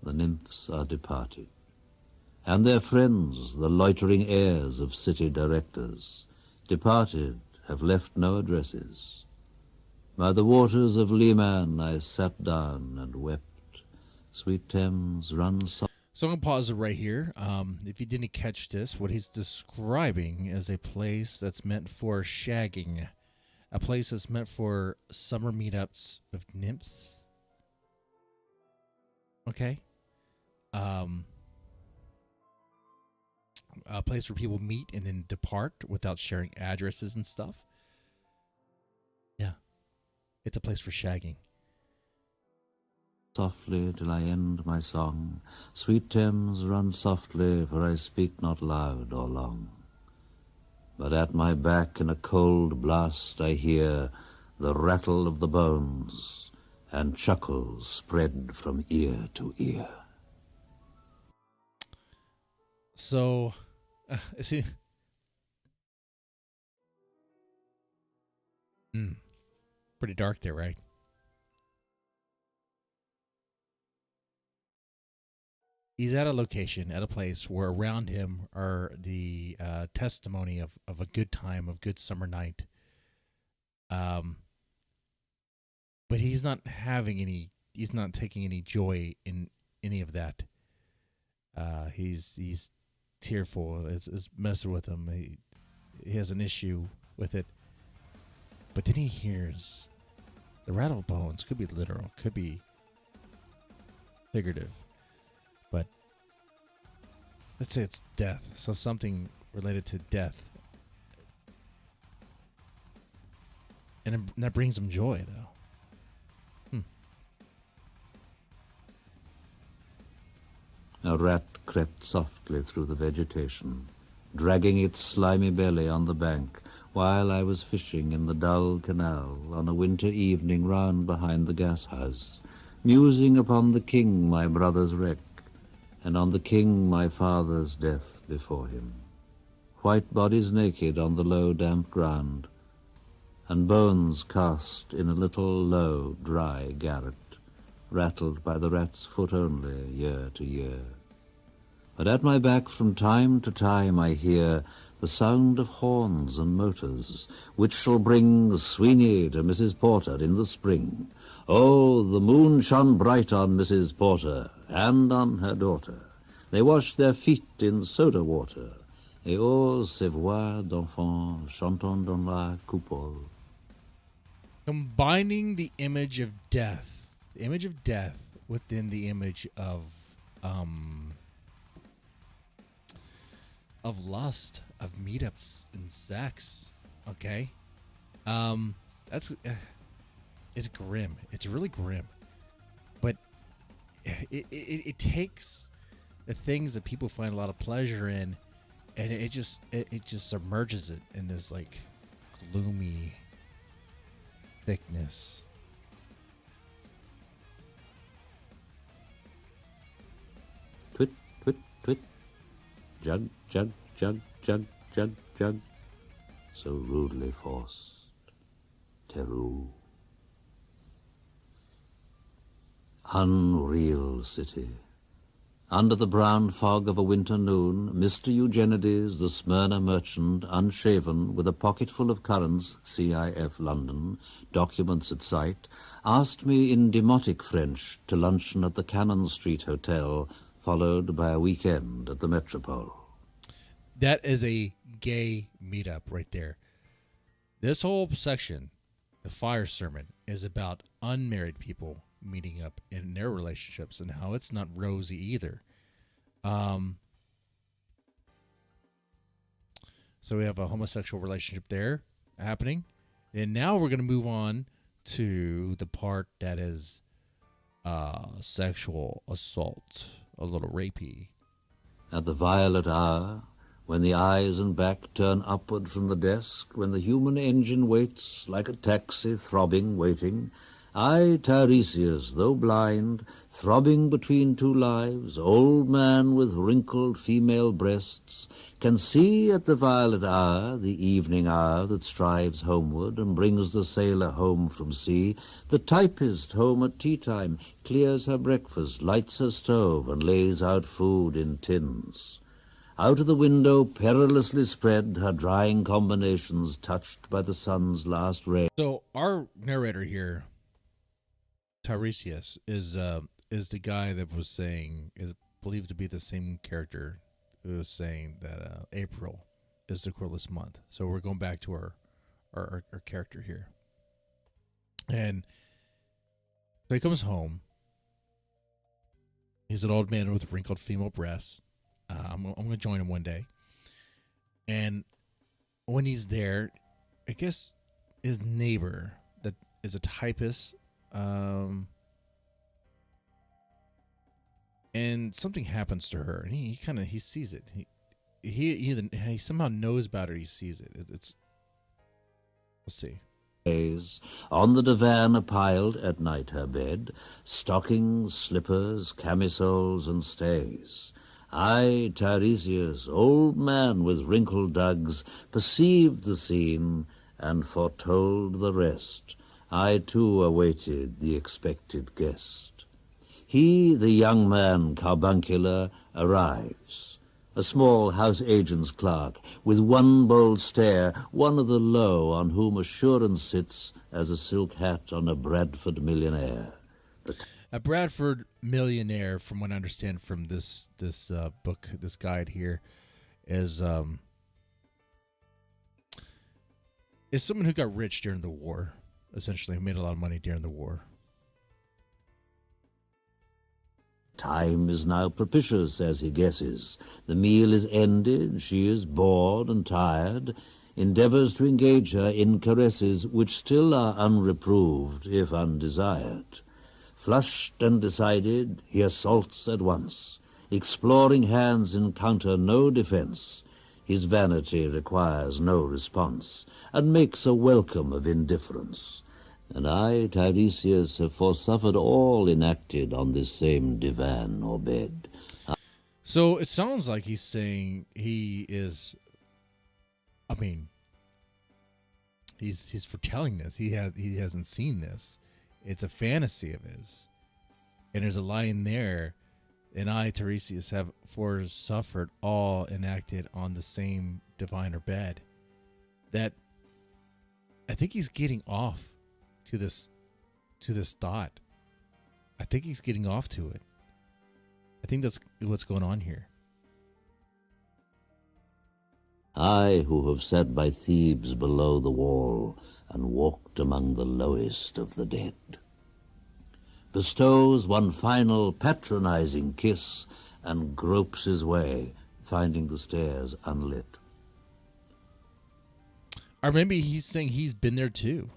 The nymphs are departed. And their friends, the loitering heirs of city directors, departed, have left no addresses. By the waters of Leman I sat down and wept. Sweet Thames, run softly. So I'm going to pause it right here. If you didn't catch this, what he's describing is a place that's meant for shagging. A place that's meant for summer meetups of nymphs. Okay? A place where people meet and then depart without sharing addresses and stuff. Yeah. It's a place for shagging. Softly till I end my song. Sweet Thames, run softly, for I speak not loud or long. But at my back in a cold blast I hear the rattle of the bones, and chuckles spread from ear to ear. So, see, pretty dark there, right? he's at a location, at a place where around him are the testimony of a good time, of good summer night. Um, but he's not having any. He's not taking any joy in any of that. He's tearful. It's messing with him. He has an issue with it. But then he hears the rattle of bones. Could be literal. Could be figurative. But let's say it's death. So something related to death. And that brings him joy, though. A rat crept softly through the vegetation, dragging its slimy belly on the bank, while I was fishing in the dull canal on a winter evening round behind the gas-house, musing upon the king my brother's wreck, and on the king my father's death before him. White bodies naked on the low damp ground, and bones cast in a little low dry garret, rattled by the rat's foot only, year to year. But at my back from time to time I hear the sound of horns and motors, which shall bring Sweeney to Mrs. Porter in the spring. Oh, the moon shone bright on Mrs. Porter and on her daughter. They washed their feet in soda water, et oh, ces voix d'enfants chantant dans la coupole. Combining the image of death within the image of lust, of meetups and sex. Okay, that's it's grim. It's really grim, but it takes the things that people find a lot of pleasure in, and it just submerges it in this like gloomy thickness. Twit, twit, twit. Jug, jug, jug, jug, jug, jug. So rudely forced. Teru. Unreal city. Under the brown fog of a winter noon, Mr. Eugenides, the Smyrna merchant, unshaven, with a pocketful of currants, CIF London, documents at sight, asked me in demotic French to luncheon at the Cannon Street Hotel, followed by a weekend at the Metropole. That is a gay meetup right there. This whole section, the fire sermon, is about unmarried people meeting up in their relationships and how it's not rosy either. So we have a homosexual relationship there happening. And now we're going to move on to the part that is sexual assault, a little rapey. At the violet hour, when the eyes and back turn upward from the desk, when the human engine waits like a taxi throbbing, waiting, I, Tiresias, though blind, throbbing between two lives, old man with wrinkled female breasts, can see at the violet hour, the evening hour that strives homeward and brings the sailor home from sea, the typist home at tea-time, clears her breakfast, lights her stove, and lays out food in tins. Out of the window, perilously spread, her drying combinations touched by the sun's last ray. So our narrator here, Tiresias, is the guy that was saying, is believed to be the same character who was saying that April is the cruelest month. So we're going back to our character here. And so he comes home. He's an old man with wrinkled female breasts. I'm going to join him one day. And when he's there, I guess his neighbor that is a typist, and something happens to her, and he sees it. He somehow knows about her. He sees it. We'll see. On the divan piled at night her bed, stockings, slippers, camisoles, and stays. I, Tiresias, old man with wrinkled dugs, perceived the scene and foretold the rest. I too awaited the expected guest. He, the young man carbuncular, arrives, a small house agent's clerk, with one bold stare, one of the low on whom assurance sits as a silk hat on a Bradford millionaire. A Bradford millionaire, from what I understand from this book, this guide here, is someone who got rich during the war, essentially, who made a lot of money during the war. Time is now propitious, as he guesses. The meal is ended, she is bored and tired, endeavours to engage her in caresses which still are unreproved, if undesired. Flushed and decided, he assaults at once. Exploring hands encounter no defence. His vanity requires no response, and makes a welcome of indifference. And I, Tiresias, have forsuffered all enacted on this same divan or bed. So it sounds like he's saying he is, I mean, he's foretelling this. He hasn't seen this. It's a fantasy of his. And there's a line there, and I, Tiresias, have forsuffered all enacted on the same divine or bed. That I think he's getting off to this thought. I think he's getting off to it. I think that's what's going on here. I, who have sat by Thebes below the wall and walked among the lowest of the dead, bestows one final patronizing kiss and gropes his way, finding the stairs unlit. Or maybe he's saying he's been there too.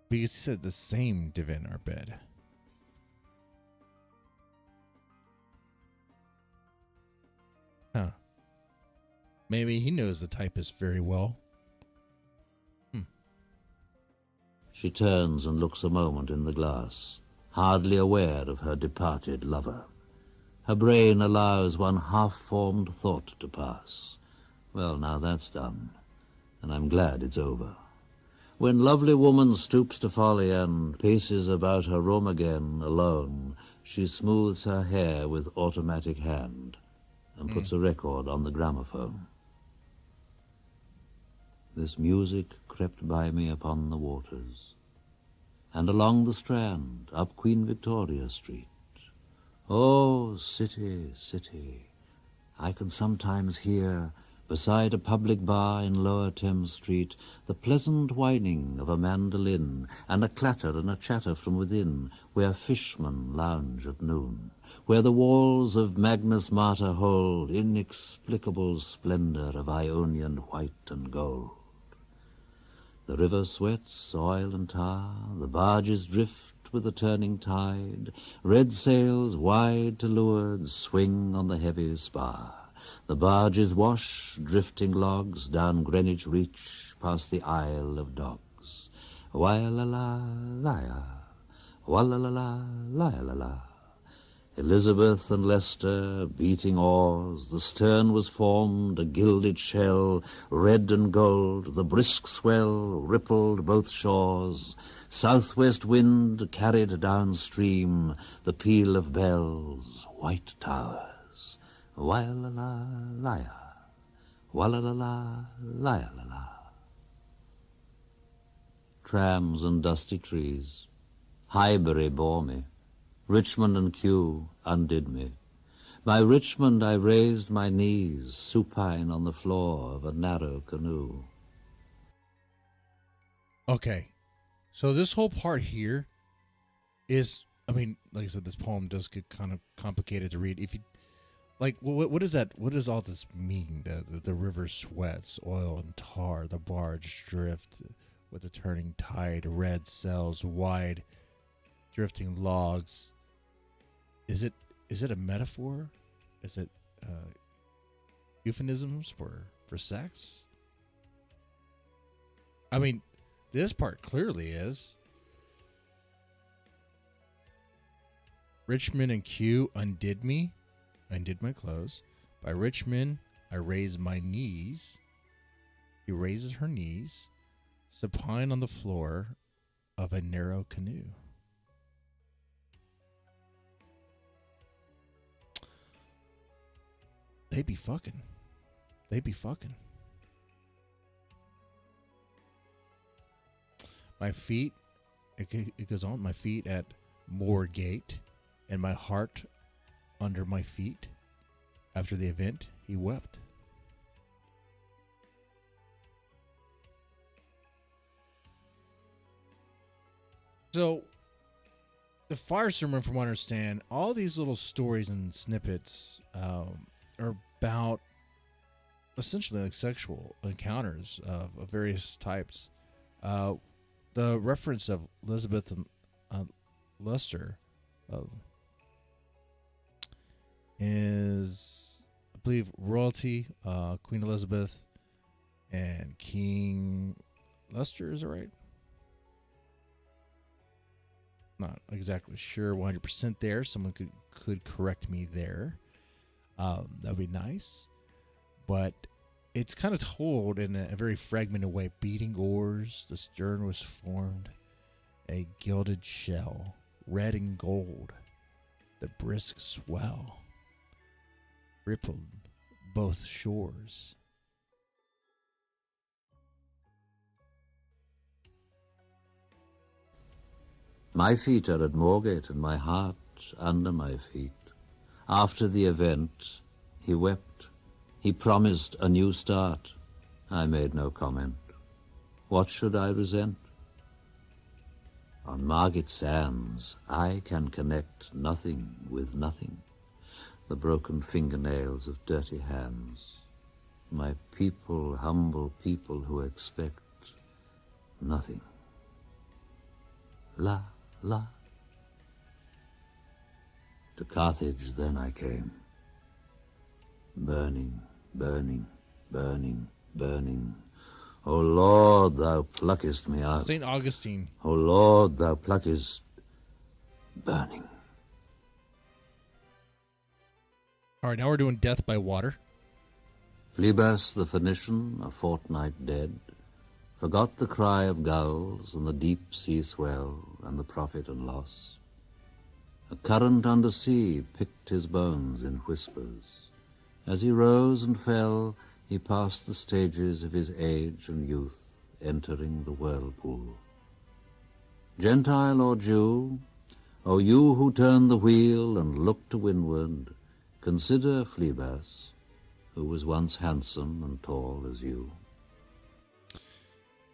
Because he said the same divan or bed. Huh. Maybe he knows the typist very well. She turns and looks a moment in the glass, hardly aware of her departed lover. Her brain allows one half-formed thought to pass. Well, now that's done, and I'm glad it's over. When lovely woman stoops to folly and paces about her room again alone, she smooths her hair with automatic hand and puts a record on the gramophone. This music crept by me upon the waters, and along the Strand, up Queen Victoria Street. Oh, city, city, I can sometimes hear, beside a public bar in Lower Thames Street, the pleasant whining of a mandolin, and a clatter and a chatter from within, where fishmen lounge at noon, where the walls of Magnus Martyr hold inexplicable splendor of Ionian white and gold. The river sweats oil and tar, the barges drift with the turning tide, red sails wide to leeward swing on the heavy spar. The barges wash drifting logs down Greenwich Reach past the Isle of Dogs. Wah-la-la-la-la, wah-la-la-la-la-la. Elizabeth and Leicester beating oars, the stern was formed a gilded shell, red and gold, the brisk swell rippled both shores. Southwest wind carried downstream the peal of bells, white towers. Wah-la-la-la-la, wah-la-la-la-la-la. Trams and dusty trees. Highbury bore me. Richmond and Kew undid me. By Richmond I raised my knees, supine on the floor of a narrow canoe. Okay. So this whole part here is, I mean, like I said, this poem does get kind of complicated to read. If you, like, what is that? What does all this mean? The river sweats, oil and tar, the barge drift with the turning tide, red sails wide, drifting logs. Is it a metaphor? Is it euphemisms for sex? I mean, this part clearly is. Richmond and Kew undid me, undid my clothes. By Richmond, I raised my knees. He raises her knees, supine on the floor of a narrow canoe. they be fucking. They be fucking. My feet, it goes on, my feet at Moorgate, and my heart under my feet. After the event, he wept. So, the Fire Sermon, from what I understand, all these little stories and snippets are about essentially like sexual encounters of various types. The reference of Elizabeth and Leicester is, I believe, royalty, Queen Elizabeth and King Leicester, is it right? Not exactly sure 100% there. Someone could correct me there. That'd be nice. But it's kind of told in a very fragmented way. Beating oars, the stern was formed, a gilded shell, red and gold, the brisk swell, rippled both shores. My feet are at Moorgate, and my heart under my feet. After the event, he wept. He promised a new start. I made no comment. What should I resent? On Margate sands, I can connect nothing with nothing. The broken fingernails of dirty hands. My people, humble people who expect nothing. La, la. To Carthage then I came. Burning, burning, burning, burning. O Lord, thou pluckest me out. St. Augustine. O Lord, thou pluckest burning. All right, now we're doing Death by Water. Phlebas the Phoenician, a fortnight dead, forgot the cry of gulls and the deep sea swell and the profit and loss. A current under sea picked his bones in whispers. As he rose and fell, he passed the stages of his age and youth, entering the whirlpool. Gentile or Jew, O you who turn the wheel and look to windward, consider Phlebas, who was once handsome and tall as you.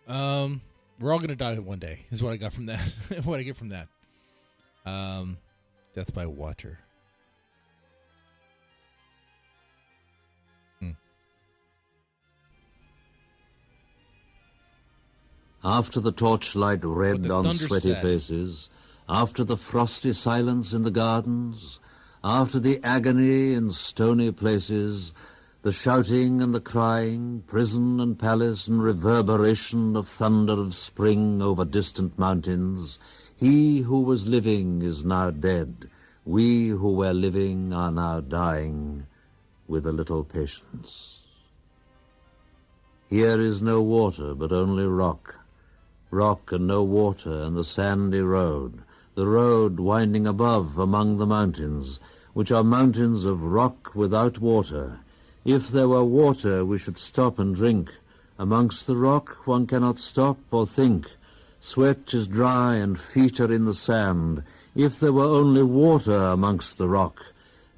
We're all gonna die one day, is what I got from that. What I get from that. Death by Water. After the torchlight red the on thunder sweaty said. faces, after the frosty silence in the gardens, after the agony in stony places, the shouting and the crying, prison and palace and reverberation of thunder of spring over distant mountains, he who was living is now dead. We who were living are now dying with a little patience. Here is no water, but only rock. Rock and no water and the sandy road, the road winding above among the mountains, which are mountains of rock without water. If there were water, we should stop and drink. Amongst the rock one cannot stop or think. Sweat is dry and feet are in the sand. If there were only water amongst the rock,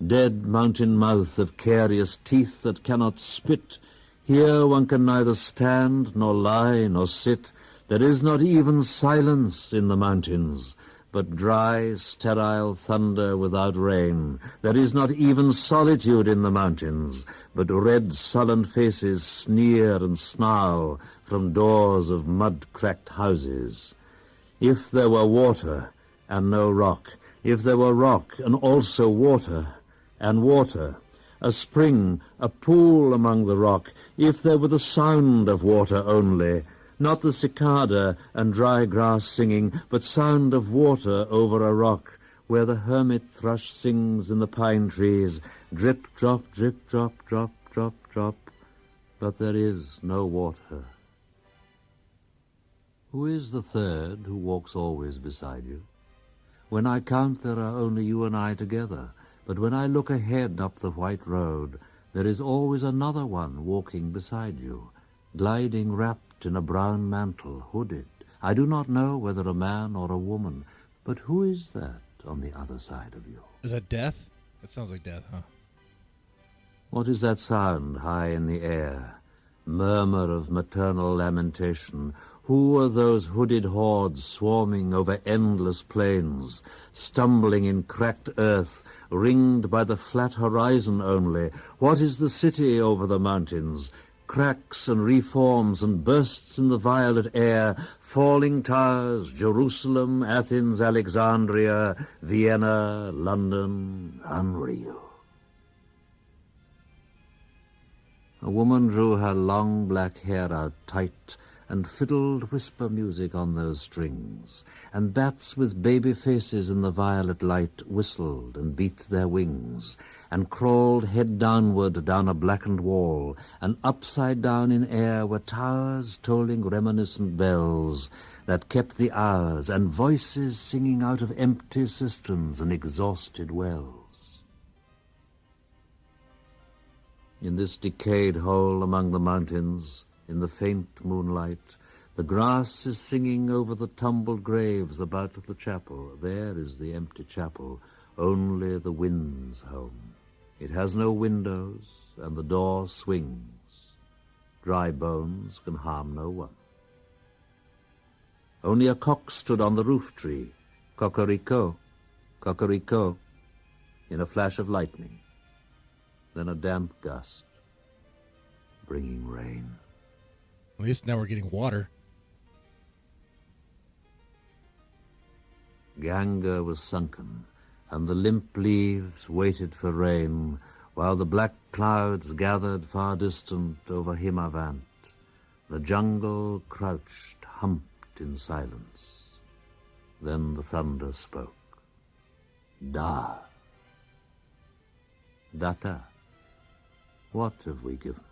dead mountain mouth of carious teeth that cannot spit, here one can neither stand nor lie nor sit. There is not even silence in the mountains, but dry, sterile thunder without rain. There is not even solitude in the mountains, but red, sullen faces sneer and snarl from doors of mud-cracked houses. If there were water and no rock, if there were rock and also water, and water, a spring, a pool among the rock, if there were the sound of water only, not the cicada and dry grass singing, but sound of water over a rock, where the hermit thrush sings in the pine trees, drip, drop, drip, drop, drop, drop, drop, but there is no water. Who is the third who walks always beside you? When I count, there are only you and I together, but when I look ahead up the white road, There is always another one walking beside you, gliding wrapped in a brown mantle, hooded. I do not know whether a man or a woman, but who is that on the other side of you? Is that death? That sounds like death, huh? What is that sound high in the air? Murmur of maternal lamentation. Who are those hooded hordes swarming over endless plains, stumbling in cracked earth, ringed by the flat horizon only? What is the city over the mountains? Cracks and reforms and bursts in the violet air, falling towers, Jerusalem, Athens, Alexandria, Vienna, London, unreal. A woman drew her long black hair out tight and fiddled whisper music on those strings, and bats with baby faces in the violet light whistled and beat their wings, and crawled head downward down a blackened wall, and upside down in air were towers tolling reminiscent bells that kept the hours, and voices singing out of empty cisterns and exhausted wells. In this decayed hole among the mountains, in the faint moonlight, the grass is singing over the tumbled graves about the chapel. There is the empty chapel, only the wind's home. It has no windows, and the door swings. Dry bones can harm no one. Only a cock stood on the roof tree, cocorico, cocorico, in a flash of lightning. Then a damp gust, bringing rain. At least now we're getting water. Ganga was sunken, and the limp leaves waited for rain, while the black clouds gathered far distant over Himavant. The jungle crouched, humped in silence. Then the thunder spoke. Da. Datta. What have we given?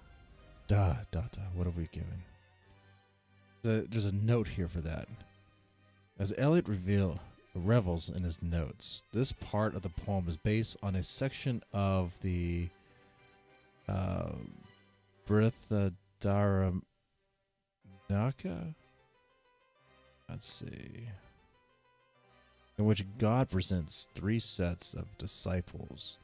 Data, what have we given? There's a note here for that. As Eliot revels in his notes, this part of the poem is based on a section of the Brithadaramnaka? Let's see. In which God presents three sets of disciples.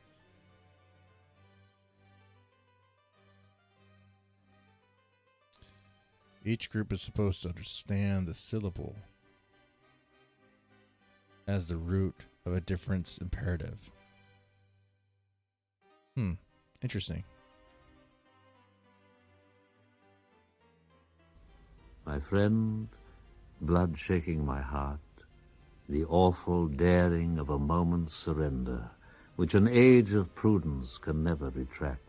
Each group is supposed to understand the syllable as the root of a difference imperative. Interesting. My friend, blood shaking my heart, the awful daring of a moment's surrender, which an age of prudence can never retract.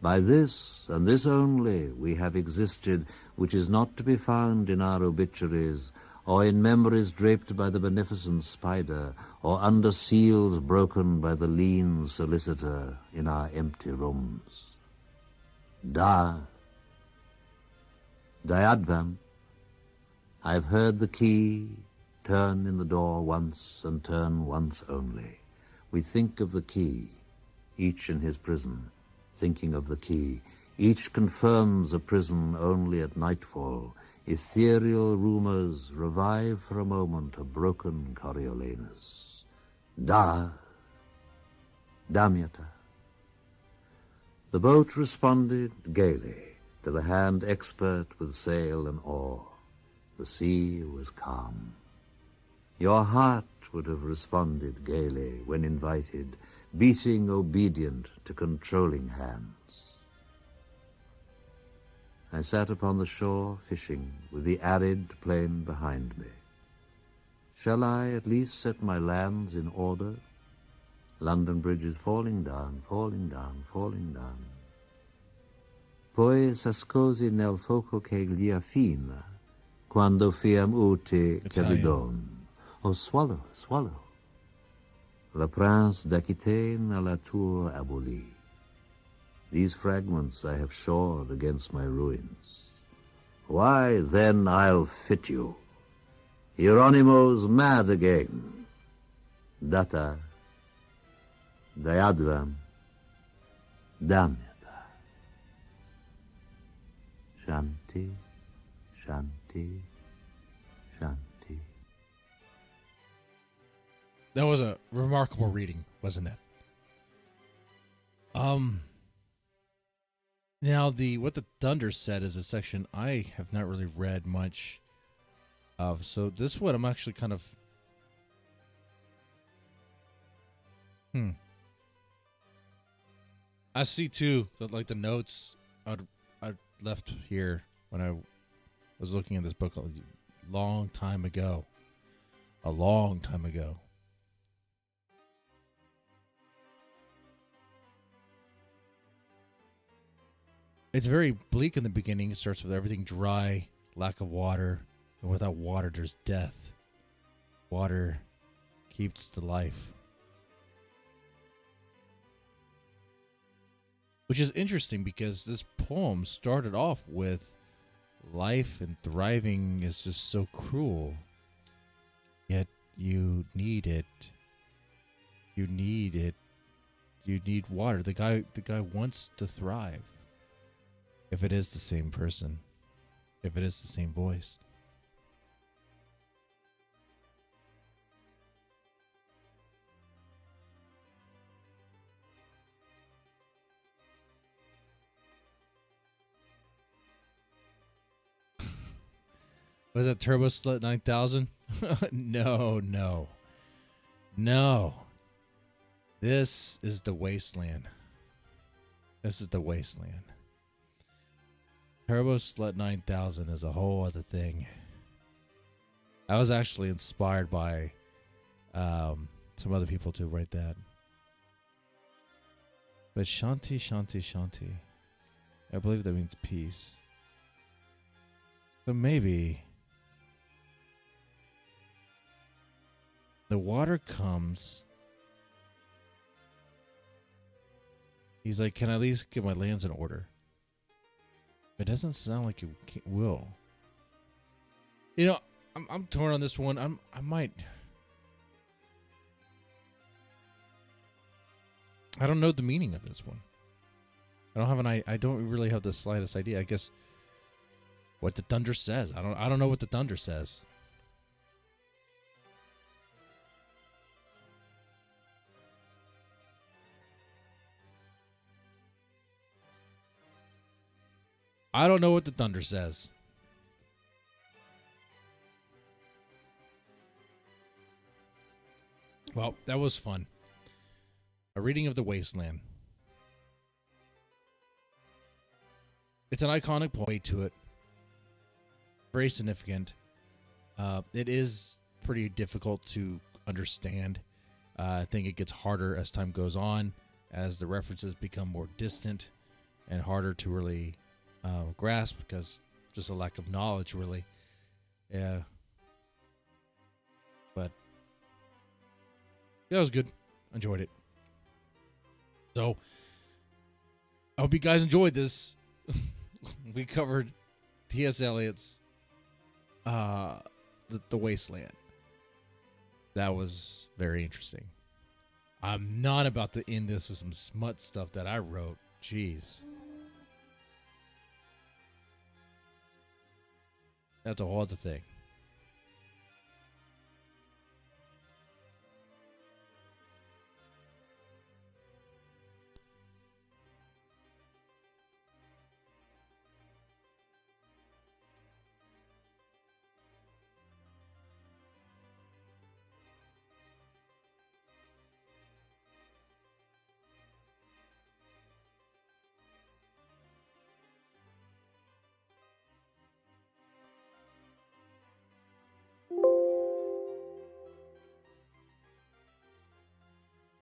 By this, and this only, we have existed, which is not to be found in our obituaries, or in memories draped by the beneficent spider, or under seals broken by the lean solicitor in our empty rooms. Dayadvam. I've heard the key turn in the door once and turn once only. We think of the key, each in his prison, thinking of the key. Each confirms a prison only at nightfall. Ethereal rumors revive for a moment a broken Coriolanus. Damyata. The boat responded gaily to the hand expert with sail and oar. The sea was calm. Your heart would have responded gaily when invited, beating obedient to controlling hands. I sat upon the shore fishing with the arid plain behind me. Shall I at least set my lands in order? London Bridge is falling down, falling down, falling down. Poi s'ascosi nel fuoco che gli affina, quando fiam ute che li don. Oh, swallow, swallow. Le prince d'Aquitaine à la tour abolie. These fragments I have shored against my ruins. Why, then I'll fit you. Hieronymo's mad again. Datta, Dayadvam, Damyata. Shanti, Shanti, Shanti. That was a remarkable reading, wasn't it? Now what the Thunder said is a section I have not really read much of. So this one I'm actually kind of I see too that like the notes I left here when I was looking at this book a long time ago. A long time ago. It's very bleak in the beginning. It starts with everything dry, lack of water, and without water, there's death. Water keeps the life. Which is interesting because this poem started off with life and thriving is just so cruel. Yet you need it. You need it. You need water. The guy wants to thrive. If it is the same person. If it is the same voice. Was that Turbo Slut 9000? No. This is the wasteland. This is the wasteland. Turbo Slut 9000 is a whole other thing. I was actually inspired by some other people to write that. But Shanti, Shanti, Shanti. I believe that means peace. So maybe the water comes. He's like, can I at least get my lands in order? It doesn't sound like it will. You know, I'm torn on this one. I might. I don't know the meaning of this one. I don't really have the slightest idea. I guess what the Thunder says. I don't know what the Thunder says. I don't know what the Thunder says. Well, that was fun. A reading of The Wasteland. It's an iconic poem to it. Very significant. It is pretty difficult to understand. I think it gets harder as time goes on, as the references become more distant and harder to really grasp because just a lack of knowledge, really. Yeah. But yeah, it was good. Enjoyed it. So I hope you guys enjoyed this. We covered T.S. Eliot's the Wasteland. That was very interesting. I'm not about to end this with some smut stuff that I wrote. Jeez. That's a whole other thing.